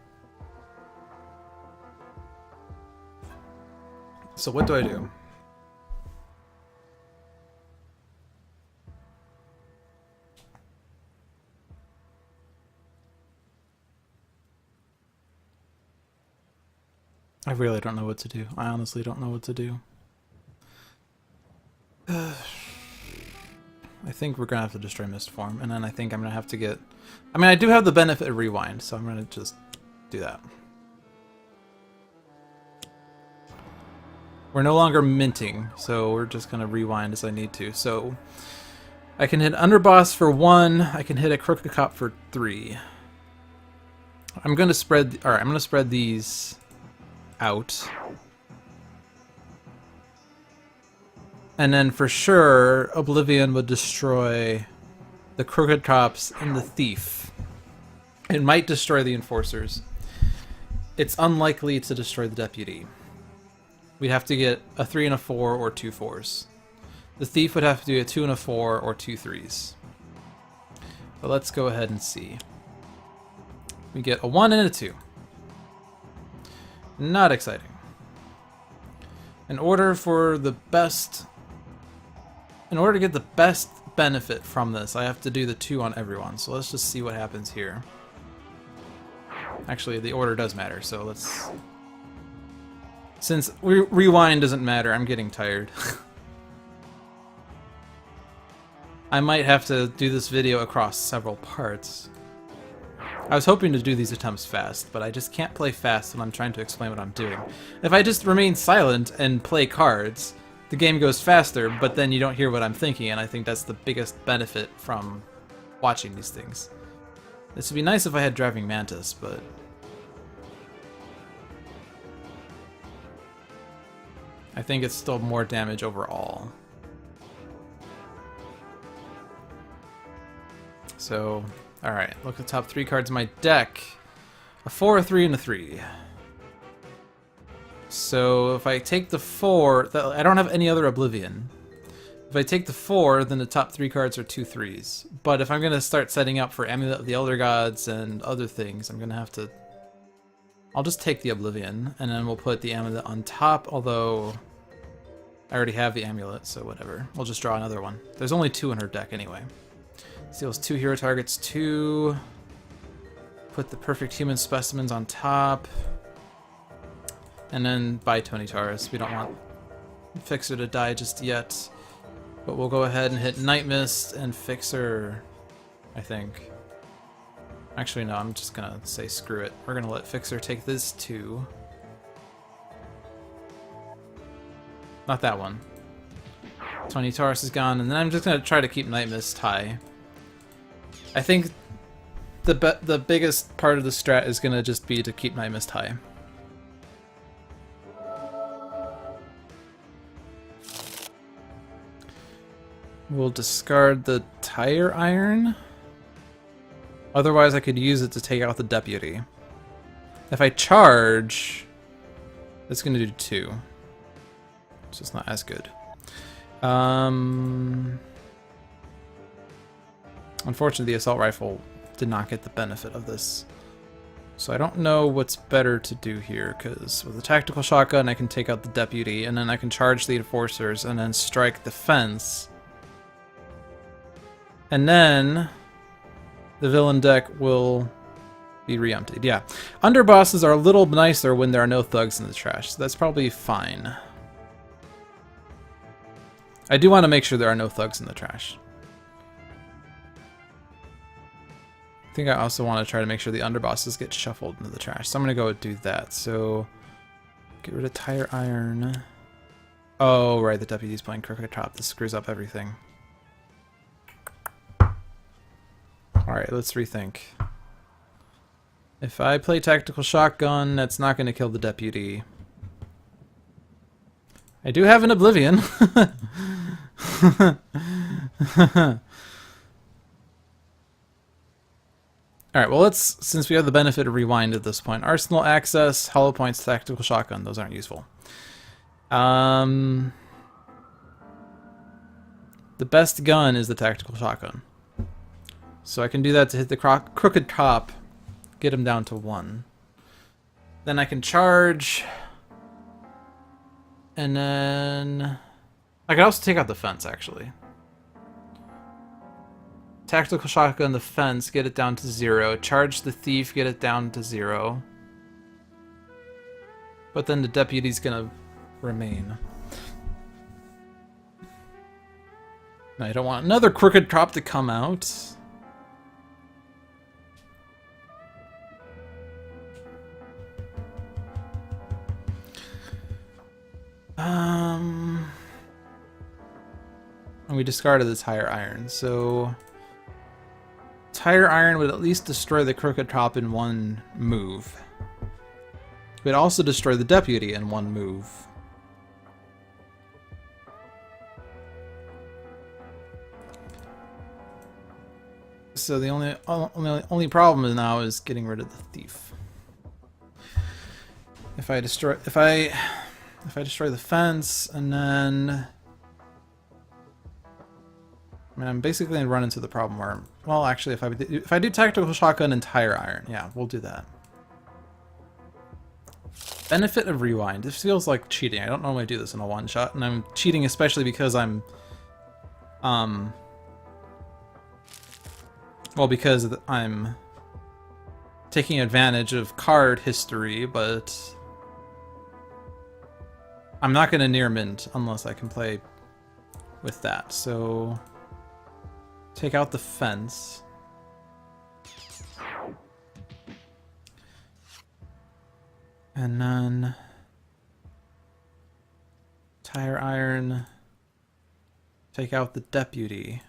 S1: So what do I do? I really don't know what to do. I honestly don't know what to do. I think we're gonna have to destroy Mist Form, and then I think I'm gonna have to get... I mean, I do have the benefit of Rewind, so I'm gonna just do that. We're no longer minting, so we're just gonna rewind as I need to. So I can hit Underboss for 1, I can hit a Crooked Cop for 3. I'm gonna spread... Alright, I'm gonna spread these out. And then for sure, Oblivion would destroy the Crooked Cops and the Thief. It might destroy the Enforcers. It's unlikely to destroy the Deputy. We'd have to get a 3 and a 4 or 2 4s. The Thief would have to do a 2 and a 4 or 2 3s. But let's go ahead and see. We get a 1 and a 2. Not exciting. In order to get the best benefit from this, I have to do the 2 on everyone. So let's just see what happens here. Actually, the order does matter, so let's... Since rewind doesn't matter, I'm getting tired. I might have to do this video across several parts. I was hoping to do these attempts fast, but I just can't play fast when I'm trying to explain what I'm doing. If I just remain silent and play cards, the game goes faster, but then you don't hear what I'm thinking, and I think that's the biggest benefit from watching these things. This would be nice if I had Driving Mantis, but... I think it's still more damage overall. So, alright, look at the top 3 cards of my deck. A 4, a 3, and a 3. So if I take the 4, I don't have any other Oblivion. If I take the 4, then the top 3 cards are 2 3s. But if I'm going to start setting up for Amulet of the Elder Gods and other things, I'm going to have to... I'll just take the Oblivion, and then we'll put the Amulet on top, although I already have the Amulet, so whatever. We'll just draw another one. There's only 2 in her deck anyway. Steals 2 hero targets, 2. Put the Perfect Human Specimens on top. And then buy Tony Taurus. We don't want Fixer to die just yet. But we'll go ahead and hit Nightmist and Fixer, I think. Actually, no, I'm just gonna say screw it. We're gonna let Fixer take this 2. Not that one. Tony Taurus is gone, and then I'm just gonna try to keep Nightmist high. I think the biggest part of the strat is gonna just be to keep Nightmist high. We'll discard the Tire Iron. Otherwise, I could use it to take out the Deputy. If I charge, it's gonna do 2. So it's not as good. Unfortunately, the Assault Rifle did not get the benefit of this. So I don't know what's better to do here, because with the Tactical Shotgun, I can take out the Deputy, and then I can charge the Enforcers, and then strike the Fence. And then the villain deck will be re-emptied. Yeah. Underbosses are a little nicer when there are no thugs in the trash, so that's probably fine. I do want to make sure there are no thugs in the trash. I think I also want to try to make sure the underbosses get shuffled into the trash. So I'm going to go do that. So get rid of Tire Iron. Oh, right. The Deputy's playing Crooked Top. This screws up everything. Alright, let's rethink. If I play Tactical Shotgun, that's not going to kill the Deputy. I do have an Oblivion. Alright, well let's, since we have the benefit of Rewind at this point, Arsenal Access, Hollow Points, Tactical Shotgun, those aren't useful. The best gun is the Tactical Shotgun. So I can do that to hit the Crooked Top, get him down to 1. Then I can charge, and then I can also take out the Fence, actually. Tactical Shotgun the Fence, get it down to 0. Charge the Thief, get it down to 0. But then the Deputy's gonna remain. Now I don't want another Crooked Top to come out. And we discarded the Tire Iron, so Tire Iron would at least destroy the Crooked Top in 1 move. It would also destroy the Deputy in 1 move. So the only problem now is getting rid of the Thief. If I destroy the Fence, and then I mean, I'm basically gonna run into the problem where, well, actually, if I do Tactical Shotgun and Tire Iron, yeah, we'll do that. Benefit of Rewind. This feels like cheating. I don't normally do this in a one-shot, and I'm cheating especially because I'm, well, because I'm taking advantage of card history, but I'm not gonna near mint unless I can play with that, so take out the Fence. And then tire iron. Take out the deputy.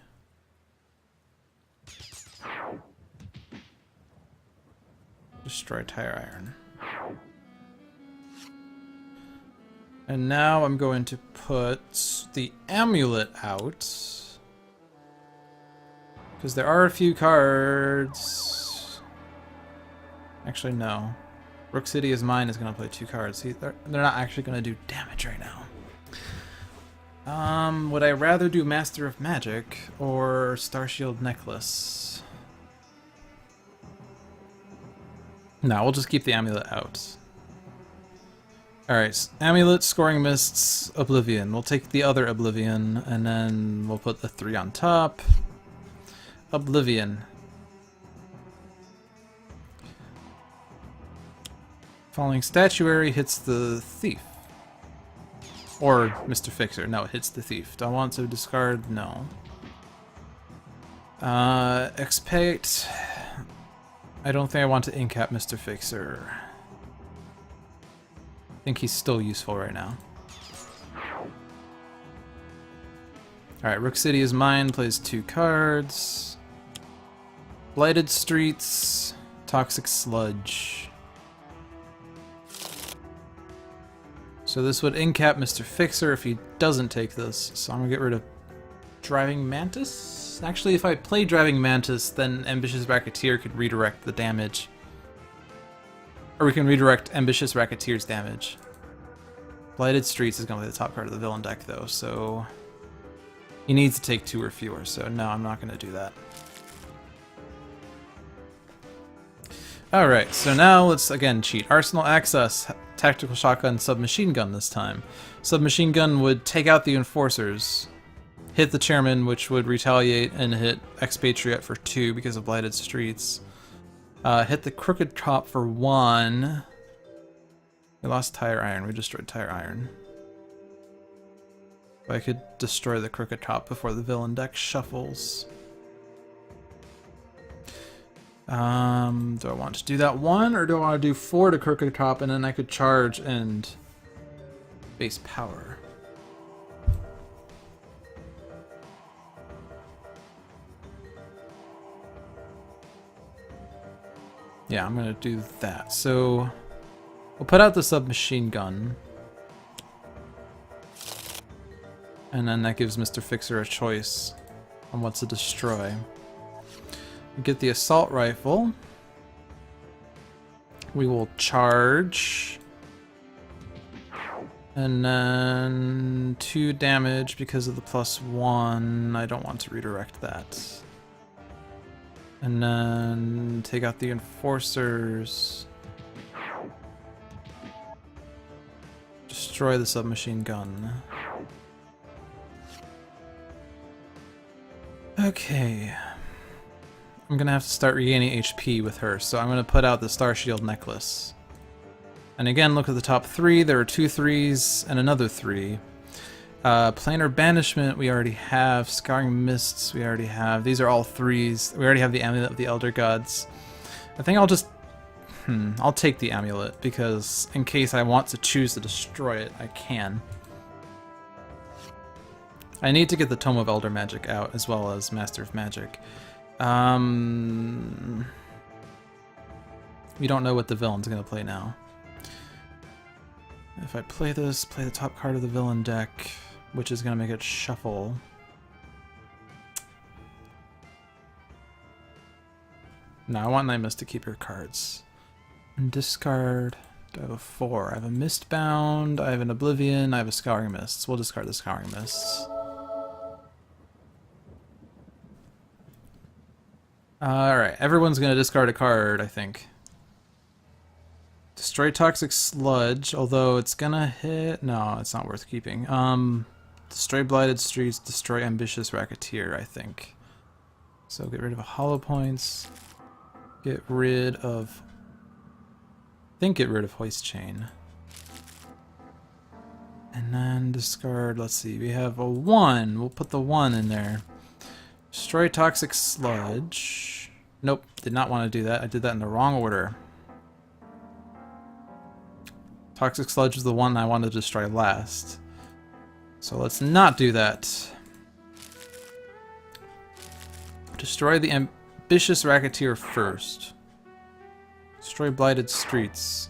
S1: Destroy tire iron. And now I'm going to put the amulet out. Because there are a few cards. Actually, no. Rook City is mine is going to play 2 cards. See, they're not actually going to do damage right now. Would I rather do Master of Magic or Starshield Necklace? No, we'll just keep the amulet out. Alright, amulet, Scoring Mists, Oblivion. We'll take the other Oblivion, and then we'll put the 3 on top. Oblivion. Falling Statuary hits the Thief. Or Mr. Fixer. No, it hits the Thief. Do I want to discard? No. Expatriette. I don't think I want to incap Mr. Fixer. I think he's still useful right now. Alright, Rook City is mine, plays 2 cards. Blighted Streets, Toxic Sludge. So this would incap Mr. Fixer if he doesn't take this. So I'm gonna get rid of Driving Mantis? Actually, if I play Driving Mantis, then Ambitious Racketeer could redirect the damage. Or we can redirect Ambitious Racketeer's damage. Blighted Streets is going to be the top card of the villain deck, though, so... he needs to take 2 or fewer, so no, I'm not going to do that. Alright, so now let's, again, cheat. Arsenal Access, Tactical Shotgun, Submachine Gun this time. Submachine Gun would take out the Enforcers, hit the Chairman, which would retaliate, and hit Expatriette for 2 because of Blighted Streets. Hit the Crooked Top for 1. We lost Tire Iron. We destroyed Tire Iron. If I could destroy the Crooked Top before the villain deck shuffles. Do I want to do that 1, or do I want to do 4 to Crooked Top, and then I could charge and base power? Yeah, I'm gonna do that. So we'll put out the Submachine Gun. And then that gives Mr. Fixer a choice on what to destroy. We get the Assault Rifle. We will charge. And then 2 damage because of the +1. I don't want to redirect that. And then take out the Enforcers. Destroy the Submachine Gun. Okay. I'm gonna have to start regaining HP with her, so I'm gonna put out the Starshield Necklace. And again, look at the top 3. There are 2 3s and another 3. Planar Banishment, we already have. Scarring Mists, we already have. These are all 3s. We already have the Amulet of the Elder Gods. I think I'll just... I'll take the Amulet, because in case I want to choose to destroy it, I can. I need to get the Tome of Elder Magic out, as well as Master of Magic. We don't know what the villain's going to play now. If I play this, play the top card of the villain deck, which is going to make it shuffle. No, I want Nightmist to keep her cards. And discard. Do I have a 4? I have a Mistbound, I have an Oblivion, I have a Scouring Mists. We'll discard the Scouring Mists. Alright, everyone's going to discard a card, I think. Destroy Toxic Sludge, although it's gonna hit... No, it's not worth keeping. Destroy Blighted Streets, destroy Ambitious Racketeer, I think. So get rid of Hollow Points. Get rid of... I think get rid of Hoist Chain. And then discard, let's see, we have a 1. We'll put the 1 in there. Destroy Toxic Sludge. Nope, did not want to do that. I did that in the wrong order. Toxic Sludge is the one I wanted to destroy last. So let's not do that. Destroy the ambitious racketeer first. Destroy Blighted Streets.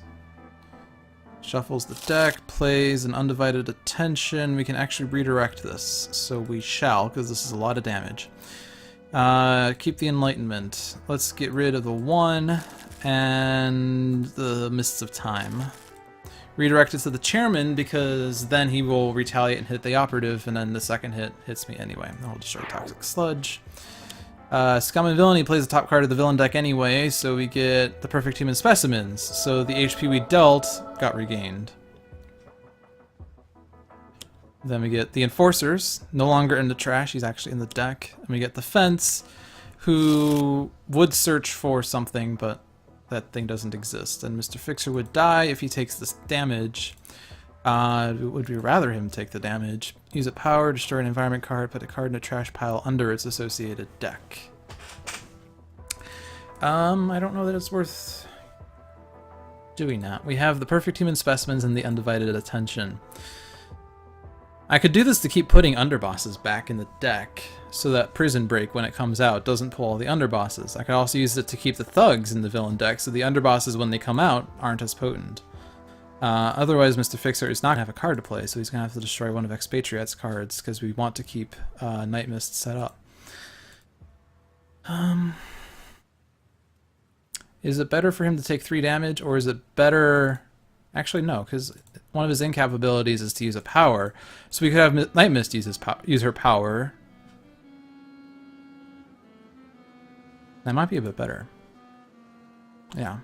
S1: Shuffles the deck, plays an undivided attention. We can actually redirect this, so we shall, because this is a lot of damage. Keep the Enlightenment. Let's get rid of the 1 and the Mists of Time. Redirect it to the chairman, because then he will retaliate and hit the operative, and then the second hit hits me anyway. I'll destroy Toxic Sludge. Scum and Villainy plays the top card of the villain deck anyway, so we get the Perfect Human Specimens. So the HP we dealt got regained. Then we get the Enforcers, no longer in the trash, he's actually in the deck. And we get the Fence, who would search for something, but that thing doesn't exist. And Mr. Fixer would die if he takes this damage. Would we rather him take the damage? Use a power, destroy an environment card, put a card in a trash pile under its associated deck. I don't know that it's worth doing that. We have the Perfect Human Specimens and the Undivided Attention. I could do this to keep putting underbosses back in the deck, so that Prison Break, when it comes out, doesn't pull all the underbosses. I could also use it to keep the thugs in the villain deck, so the underbosses, when they come out, aren't as potent. Otherwise, Mr. Fixer is not going to have a card to play, so he's going to have to destroy one of Expatriette's cards, because we want to keep Nightmist set up. Is it better for him to take 3 damage, or is it better... Actually, no, because one of his incap abilities is to use a power, so we could have Nightmist use her power. That might be a bit better. Yeah.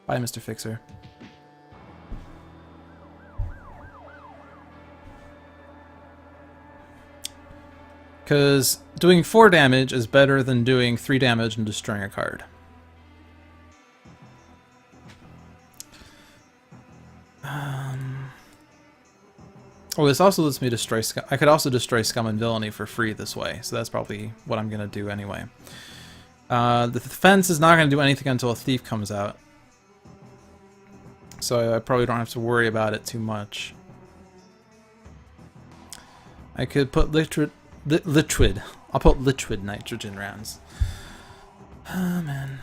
S1: Bye, Mr. Fixer. Because doing 4 damage is better than doing 3 damage and destroying a card. Oh, this also lets me destroy Scum. I could also destroy Scum and Villainy for free this way, so that's probably what I'm going to do anyway. The Fence is not going to do anything until a Thief comes out. So I probably don't have to worry about it too much. I could put Litrid. I'll put Litrid Nitrogen rounds. Oh, man.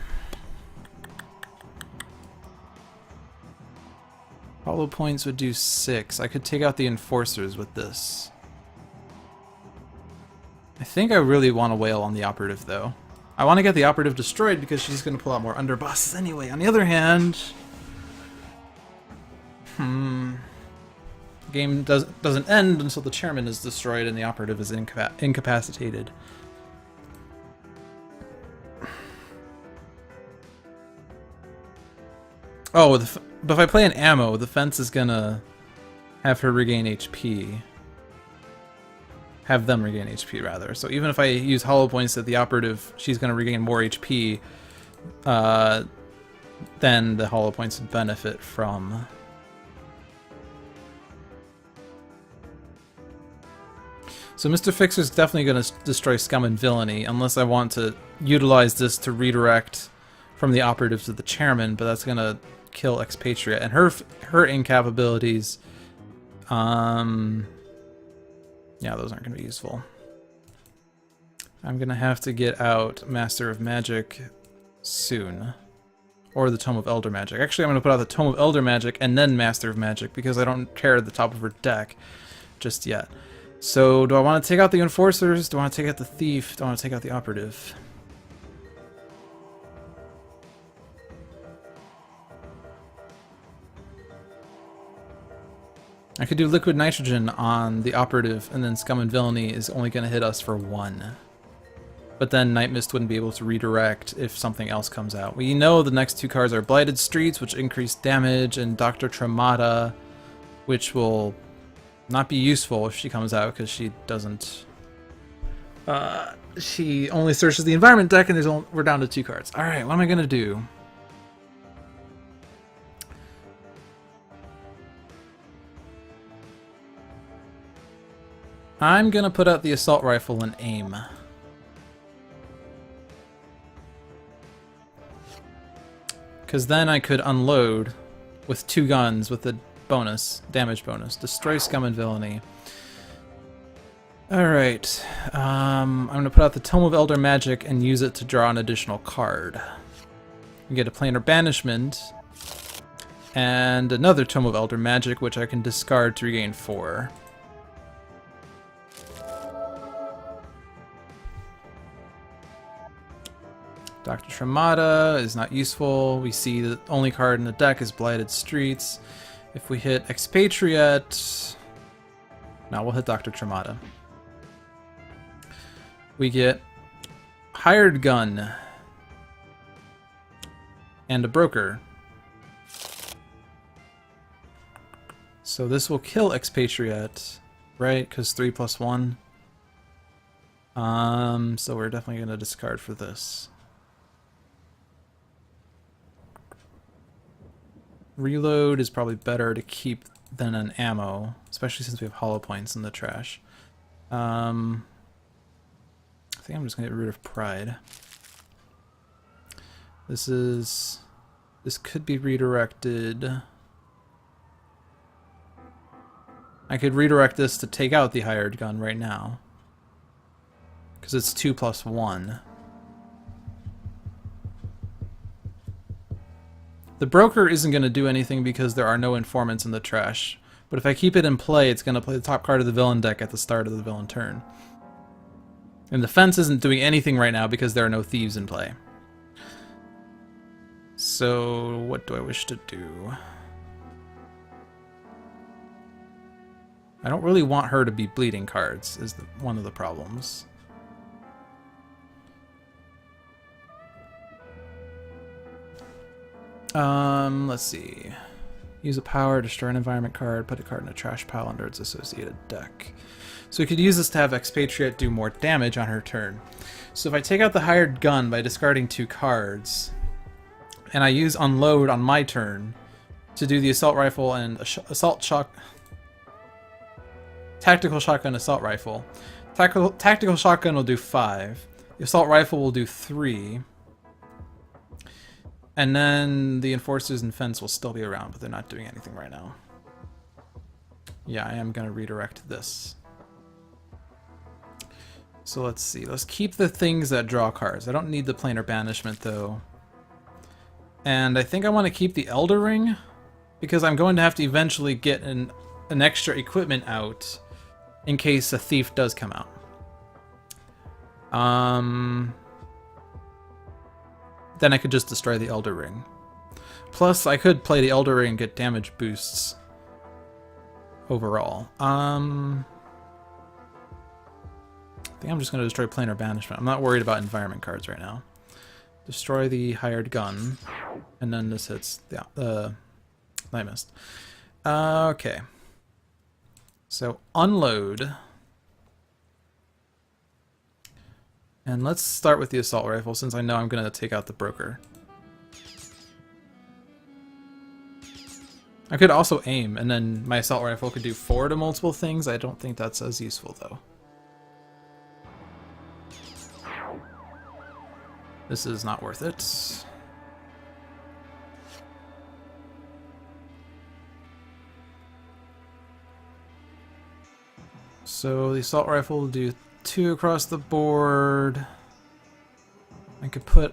S1: Hollow points would do 6. I could take out the Enforcers with this. I think I really want to wail on the Operative, though. I want to get the Operative destroyed because she's going to pull out more underbosses anyway. On the other hand... The game doesn't end until the Chairman is destroyed and the Operative is incapacitated. Oh, but if I play an ammo, the Fence is gonna have her regain HP. Have them regain HP, rather. So even if I use hollow points at the Operative, she's gonna regain more HP, then the hollow points would benefit from. So Mr. Fixer's definitely gonna destroy Scum and Villainy, unless I want to utilize this to redirect from the Operative to the Chairman, but that's gonna kill Expatriette, and her incap abilities, yeah, those aren't going to be useful. I'm going to have to get out Master of Magic soon, or the Tome of Elder Magic. Actually, I'm going to put out the Tome of Elder Magic and then Master of Magic, because I don't care at the top of her deck just yet. So, do I want to take out the Enforcers? Do I want to take out the Thief? Do I want to take out the Operative? I could do Liquid Nitrogen on the Operative, and then Scum and Villainy is only going to hit us for 1. But then Nightmist wouldn't be able to redirect if something else comes out. We know the next 2 cards are Blighted Streets, which increase damage, and Dr. Tremata, which will not be useful if she comes out, because she doesn't... she only searches the environment deck, and we're down to 2 cards. Alright, what am I going to do? I'm gonna put out the assault rifle and aim. Because then I could unload with 2 guns with the bonus, damage bonus. Destroy scum and villainy. Alright, I'm going to put out the Tome of Elder Magic and use it to draw an additional card. You get a Planar Banishment, and another Tome of Elder Magic, which I can discard to regain 4. Dr. Tremata is not useful. We see the only card in the deck is Blighted Streets. If we hit Expatriette... No, we'll hit Dr. Tremata. We get Hired Gun and a Broker. So this will kill Expatriette, right? Because 3+1. So we're definitely going to discard for this. Reload is probably better to keep than an ammo, especially since we have hollow points in the trash. I think I'm just going to get rid of Pride. This could be redirected. I could redirect this to take out the Hired Gun right now, because it's 2+1. The Broker isn't going to do anything because there are no informants in the trash, but if I keep it in play, it's going to play the top card of the villain deck at the start of the villain turn. And the Fence isn't doing anything right now because there are no thieves in play. So, what do I wish to do? I don't really want her to be bleeding cards, is one of the problems. Let's see. Use a power, destroy an environment card, put a card in a trash pile under its associated deck. So we could use this to have Expatriate do more damage on her turn. So if I take out the Hired Gun by discarding 2 cards, and I use Unload on my turn to do the Assault Rifle and Tactical Shotgun Assault Rifle. Tactical Shotgun will do 5. The Assault Rifle will do 3. And then the Enforcers and Fence will still be around, but they're not doing anything right now. Yeah, I am going to redirect this. So let's see. Let's keep the things that draw cards. I don't need the Planar Banishment, though. And I think I want to keep the Elder Ring, because I'm going to have to eventually get an extra equipment out in case a thief does come out. Then I could just destroy the Elder Ring. Plus, I could play the Elder Ring and get damage boosts overall. I think I'm just going to destroy Planar Banishment. I'm not worried about environment cards right now. Destroy the Hired Gun, and then this hits the Nightmist. Okay. So, Unload. And let's start with the Assault Rifle, since I know I'm going to take out the Broker. I could also aim, and then my Assault Rifle could do 4 to multiple things. I don't think that's as useful, though. This is not worth it. So the Assault Rifle will do 2 across the board. I could put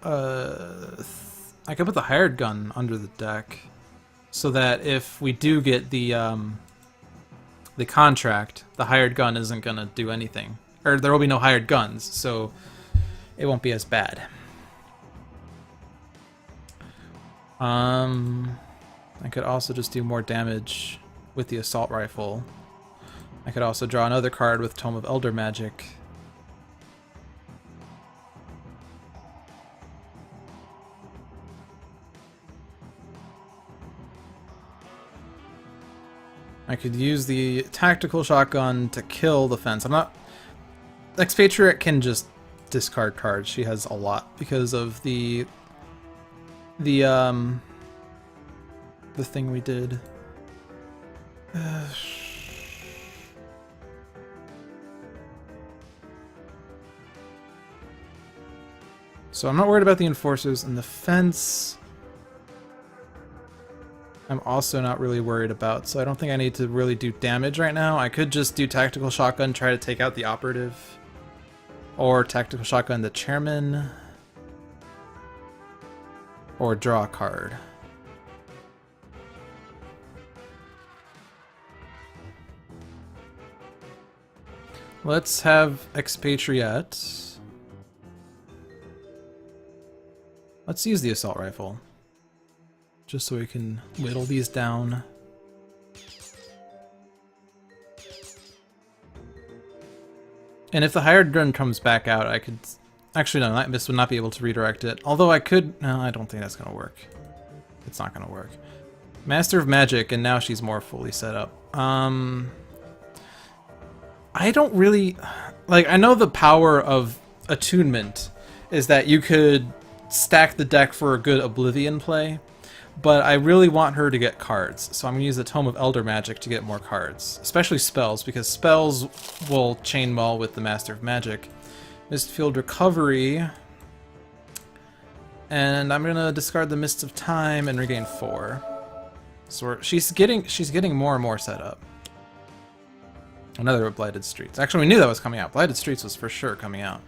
S1: the Hired Gun under the deck, so that if we do get the contract, the Hired Gun isn't gonna do anything, or there will be no Hired Guns, so it won't be as bad. I could also just do more damage with the Assault Rifle. I could also draw another card with Tome of Elder Magic. I could use the Tactical Shotgun to kill the Fence. Expatriate can just discard cards. She has a lot because of the thing we did. So I'm not worried about the Enforcers, and the Fence. I'm also not really worried about, so I don't think I need to really do damage right now. I could just do Tactical Shotgun, try to take out the operative. Or Tactical Shotgun the chairman. Or draw a card. Let's have Expatriette. Let's use the assault rifle. Just so we can whittle these down. And if the hired gun comes back out, I could... Actually, no, Nightmist would not be able to redirect it. Although I could... No, I don't think that's going to work. It's not going to work. Master of Magic, and now she's more fully set up. I don't really... Like, I know the power of attunement is that you could stack the deck for a good Oblivion play, but I really want her to get cards, so I'm going to use the Tome of Elder Magic to get more cards. Especially spells, because spells will chain well with the Master of Magic. Mistfield Recovery, and I'm going to discard the Mists of Time and regain 4. So she's getting more and more set up. Another Blighted Streets. Actually, we knew that was coming out. Blighted Streets was for sure coming out.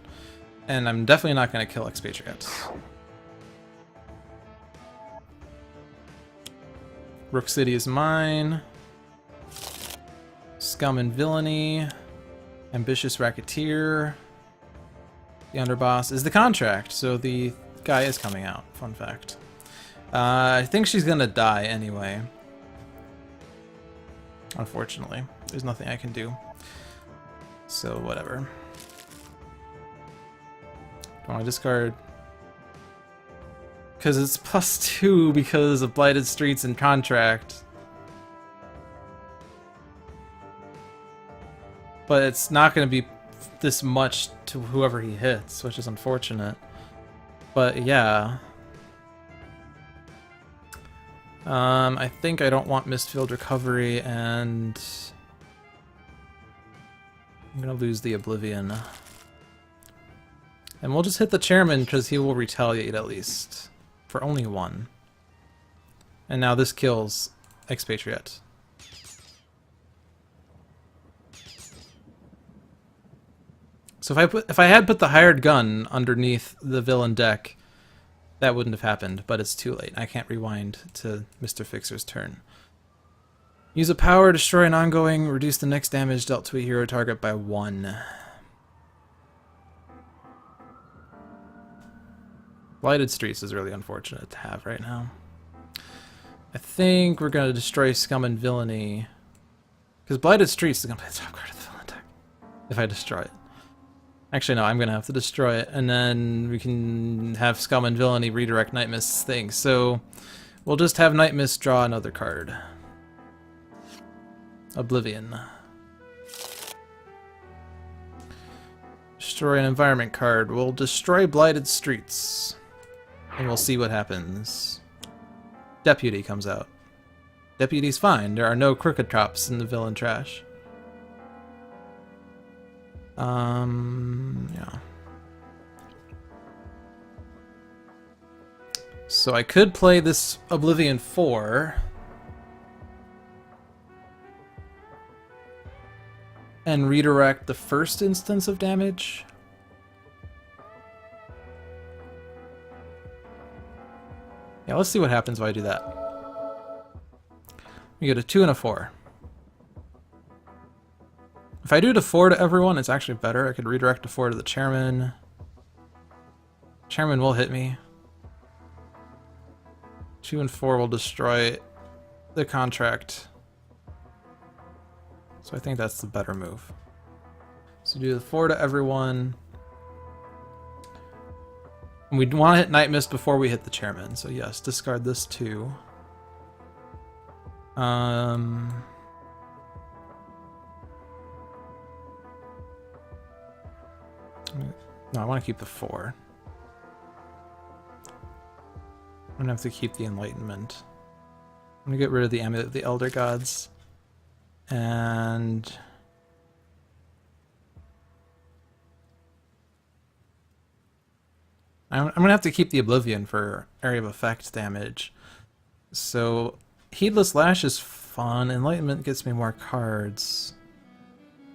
S1: And I'm definitely not going to kill Expatriette. Rook City is mine. Scum and Villainy. Ambitious Racketeer. The Underboss is the contract, so the guy is coming out. Fun fact. I think she's going to die anyway. Unfortunately. There's nothing I can do. So, whatever. Do I discard? Because it's +2 because of Blighted Streets and Contract. But it's not going to be this much to whoever he hits, which is unfortunate. But yeah. I think I don't want Mistfield Recovery, and I'm gonna lose the Oblivion. And we'll just hit the chairman because he will retaliate at least. For only 1. And now this kills Expatriette. So if I had put the hired gun underneath the villain deck, that wouldn't have happened, but it's too late. I can't rewind to Mr. Fixer's turn. Use a power, destroy an ongoing, reduce the next damage dealt to a hero target by 1. Blighted Streets is really unfortunate to have right now. I think we're going to destroy Scum and Villainy. Because Blighted Streets is going to be the top card of the villain deck. If I destroy it. Actually, no, I'm going to have to destroy it, and then we can have Scum and Villainy redirect Nightmist's thing. So, we'll just have Nightmist draw another card. Oblivion. Destroy an environment card. We'll destroy Blighted Streets. And we'll see what happens. Deputy comes out. Deputy's fine. There are no crooked cops in the villain trash. Yeah. So I could play this Oblivion 4. And redirect the first instance of damage. Yeah, let's see what happens if I do that. We get a 2 and a 4. If I do the 4 to everyone, it's actually better. I could redirect the 4 to the chairman. Chairman will hit me. 2 and 4 will destroy the contract. So I think that's the better move. So do the 4 to everyone. And we want to hit Nightmist before we hit the chairman. So yes, discard this too. No, I want to keep the 4. I'm gonna have to keep the Enlightenment. I'm gonna get rid of the Amulet of the Elder Gods. And I'm gonna have to keep the Oblivion for area of effect damage. So Heedless Lash is fun. Enlightenment gets me more cards.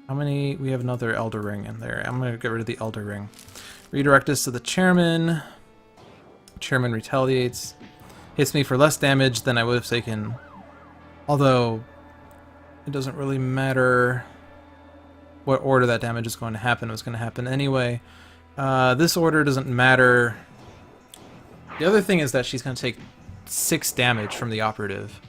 S1: How many? We have another Elder Ring in there. I'm gonna get rid of the Elder Ring. Redirect this to the Chairman. Chairman retaliates. Hits me for less damage than I would have taken. Although, it doesn't really matter what order that damage is going to happen. It was going to happen anyway. This order doesn't matter. The other thing is that she's going to take 6 damage from the operative.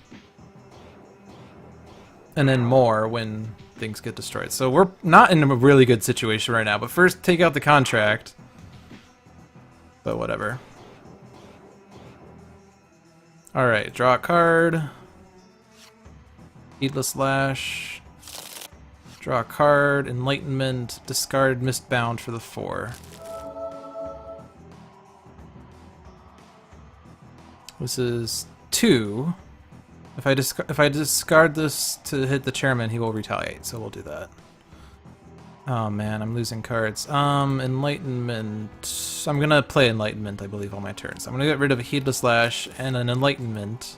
S1: And then more when things get destroyed. So we're not in a really good situation right now. But first, take out the contract. But whatever. Alright, draw a card. Heedless Lash. Draw a card. Enlightenment. Discard Mistbound for the 4. This is 2. If I discard this to hit the Chairman, he will retaliate, so we'll do that. Oh man, I'm losing cards. Enlightenment. I'm gonna play Enlightenment, I believe, on my turns. I'm gonna get rid of a Heedless Lash and an Enlightenment.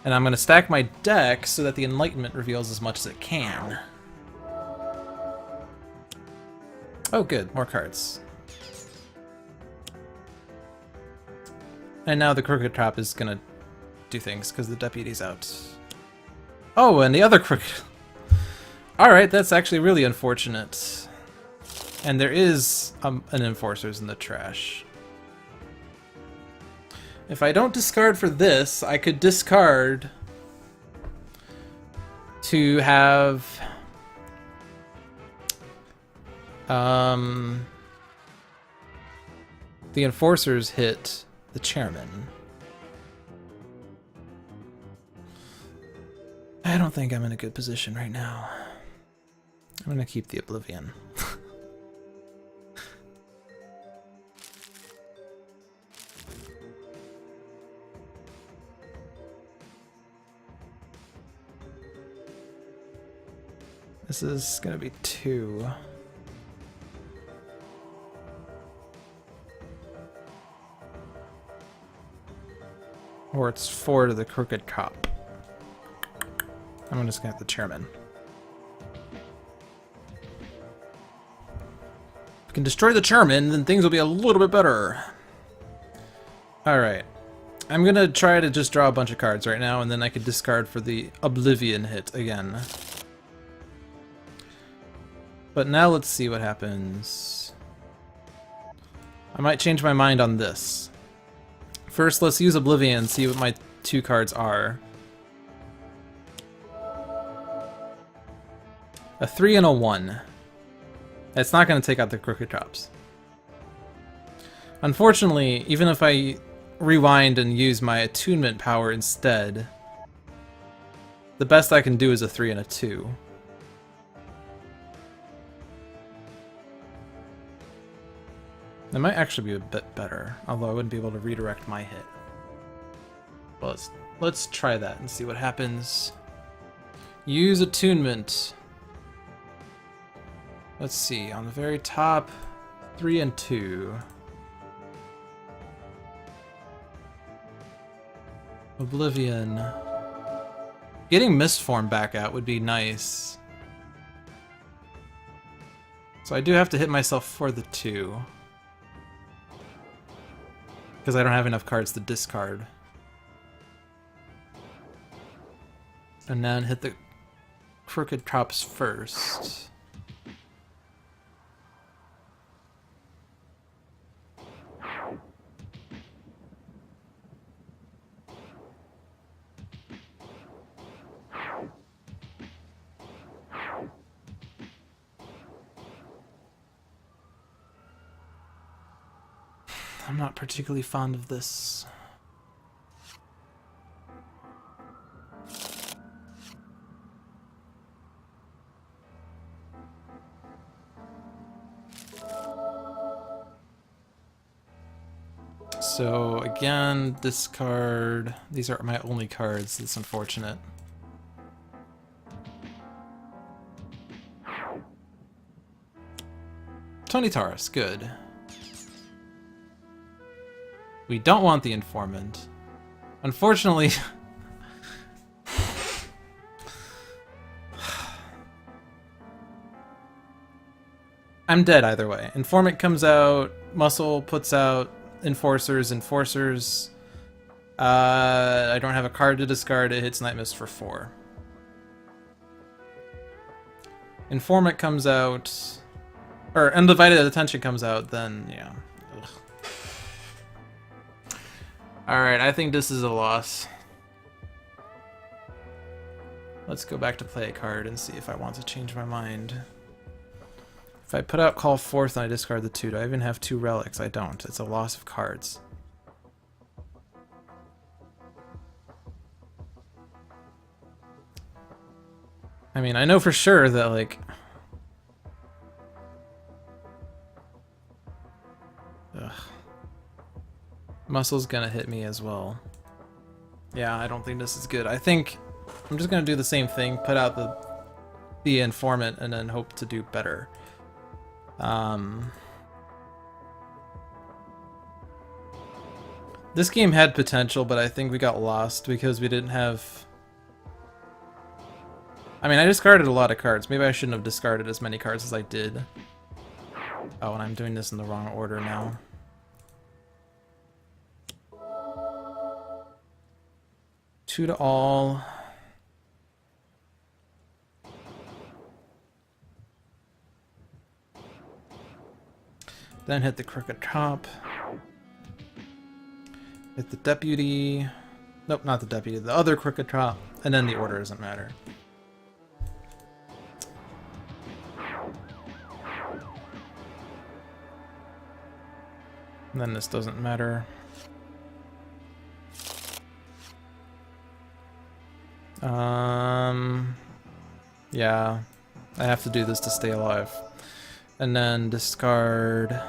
S1: And I'm gonna stack my deck so that the Enlightenment reveals as much as it can. Oh good, more cards. And now the Crooked Cop is gonna do things because the deputy's out. Oh, and the other Crooked... Alright, that's actually really unfortunate. And there is an Enforcer's in the trash. If I don't discard for this, I could discard to have... the Enforcers hit the Chairman. I don't think I'm in a good position right now. I'm gonna keep the Oblivion. This is gonna be 2. Or it's 4 to the Crooked Cop. I'm just gonna have the Chairman. If we can destroy the Chairman, then things will be a little bit better. Alright. I'm gonna try to just draw a bunch of cards right now, and then I could discard for the Oblivion hit again. But now let's see what happens. I might change my mind on this. First, let's use Oblivion and see what my 2 cards are. A 3 and a 1. It's not going to take out the Crooked Cops. Unfortunately, even if I rewind and use my attunement power instead, the best I can do is a 3 and a 2. That might actually be a bit better, although I wouldn't be able to redirect my hit. Well, let's try that and see what happens. Use attunement. Let's see, on the very top, 3 and 2. Oblivion. Getting Mistform back out would be nice. So I do have to hit myself for the 2. Because I don't have enough cards to discard. And then hit the Crooked Cops first. I'm not particularly fond of this. So again, discard. These are my only cards. That's unfortunate. Tony Taurus, good. We don't want the Informant. Unfortunately, I'm dead either way. Informant comes out, Muscle puts out Enforcers. I don't have a card to discard, it hits Nightmist for 4. Informant comes out, or Undivided Attention comes out, then yeah. Alright, I think this is a loss. Let's go back to play a card and see if I want to change my mind. If I put out Call Forth and I discard the 2, do I even have 2 relics? I don't. It's a loss of cards. I mean, I know for sure that, like... Ugh. Muscle's gonna hit me as well. Yeah, I don't think this is good. I think I'm just gonna do the same thing, put out the Informant, and then hope to do better. This game had potential, but I think we got lost because we didn't have... I mean, I discarded a lot of cards. Maybe I shouldn't have discarded as many cards as I did. Oh, and I'm doing this in the wrong order now. Two to all. Then hit the Crooked Top. Hit the Deputy. Nope, not the Deputy. The other Crooked Top. And then the order doesn't matter. And then this doesn't matter. Yeah. I have to do this to stay alive. And then discard...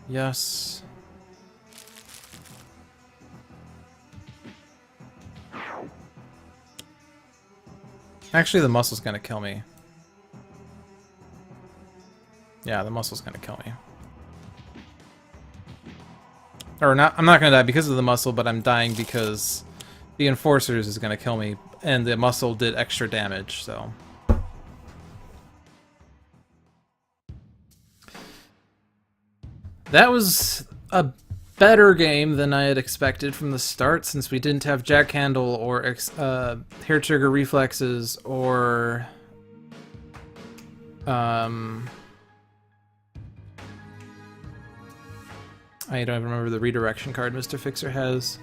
S1: Yes. Actually, the Muscle's gonna kill me. Yeah, the Muscle's gonna kill me. Or not, I'm not gonna die because of the Muscle, but I'm dying because the Enforcers is gonna kill me, and the Muscle did extra damage, so... That was a better game than I had expected from the start, since we didn't have Jack Handle or Hair Trigger Reflexes or... I don't even remember the redirection card Mr. Fixer has.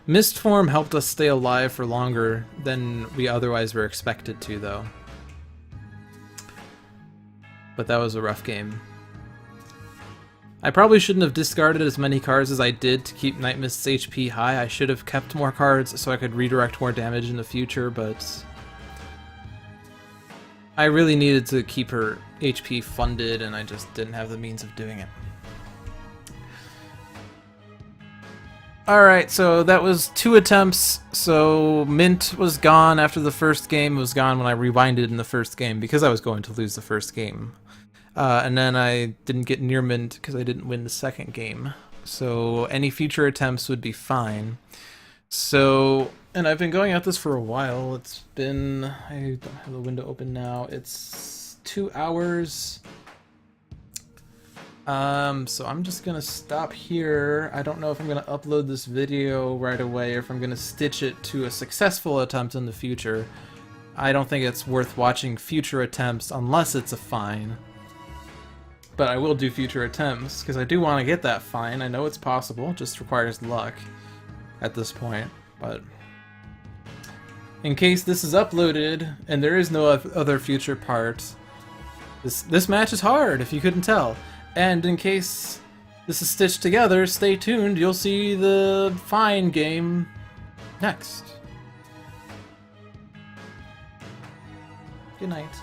S1: Mist Form helped us stay alive for longer than we otherwise were expected to, though. But that was a rough game. I probably shouldn't have discarded as many cards as I did to keep Nightmist's HP high. I should have kept more cards so I could redirect more damage in the future, but... I really needed to keep her HP funded, and I just didn't have the means of doing it. Alright, so that was 2 attempts, so Mint was gone after the first game, was gone when I rewinded in the first game, because I was going to lose the first game. And then I didn't get near Mint because I didn't win the second game. So any future attempts would be fine. So, and I've been going at this for a while. It's been, I don't have the window open now. It's 2 hours. So I'm just gonna stop here. I don't know if I'm gonna upload this video right away or if I'm gonna stitch it to a successful attempt in the future. I don't think it's worth watching future attempts unless it's a fine. But I will do future attempts, because I do want to get that fine. I know it's possible, just requires luck at this point. But in case this is uploaded, and there is no other future part, this match is hard, if you couldn't tell. And in case this is stitched together, stay tuned, you'll see the fine game next. Good night.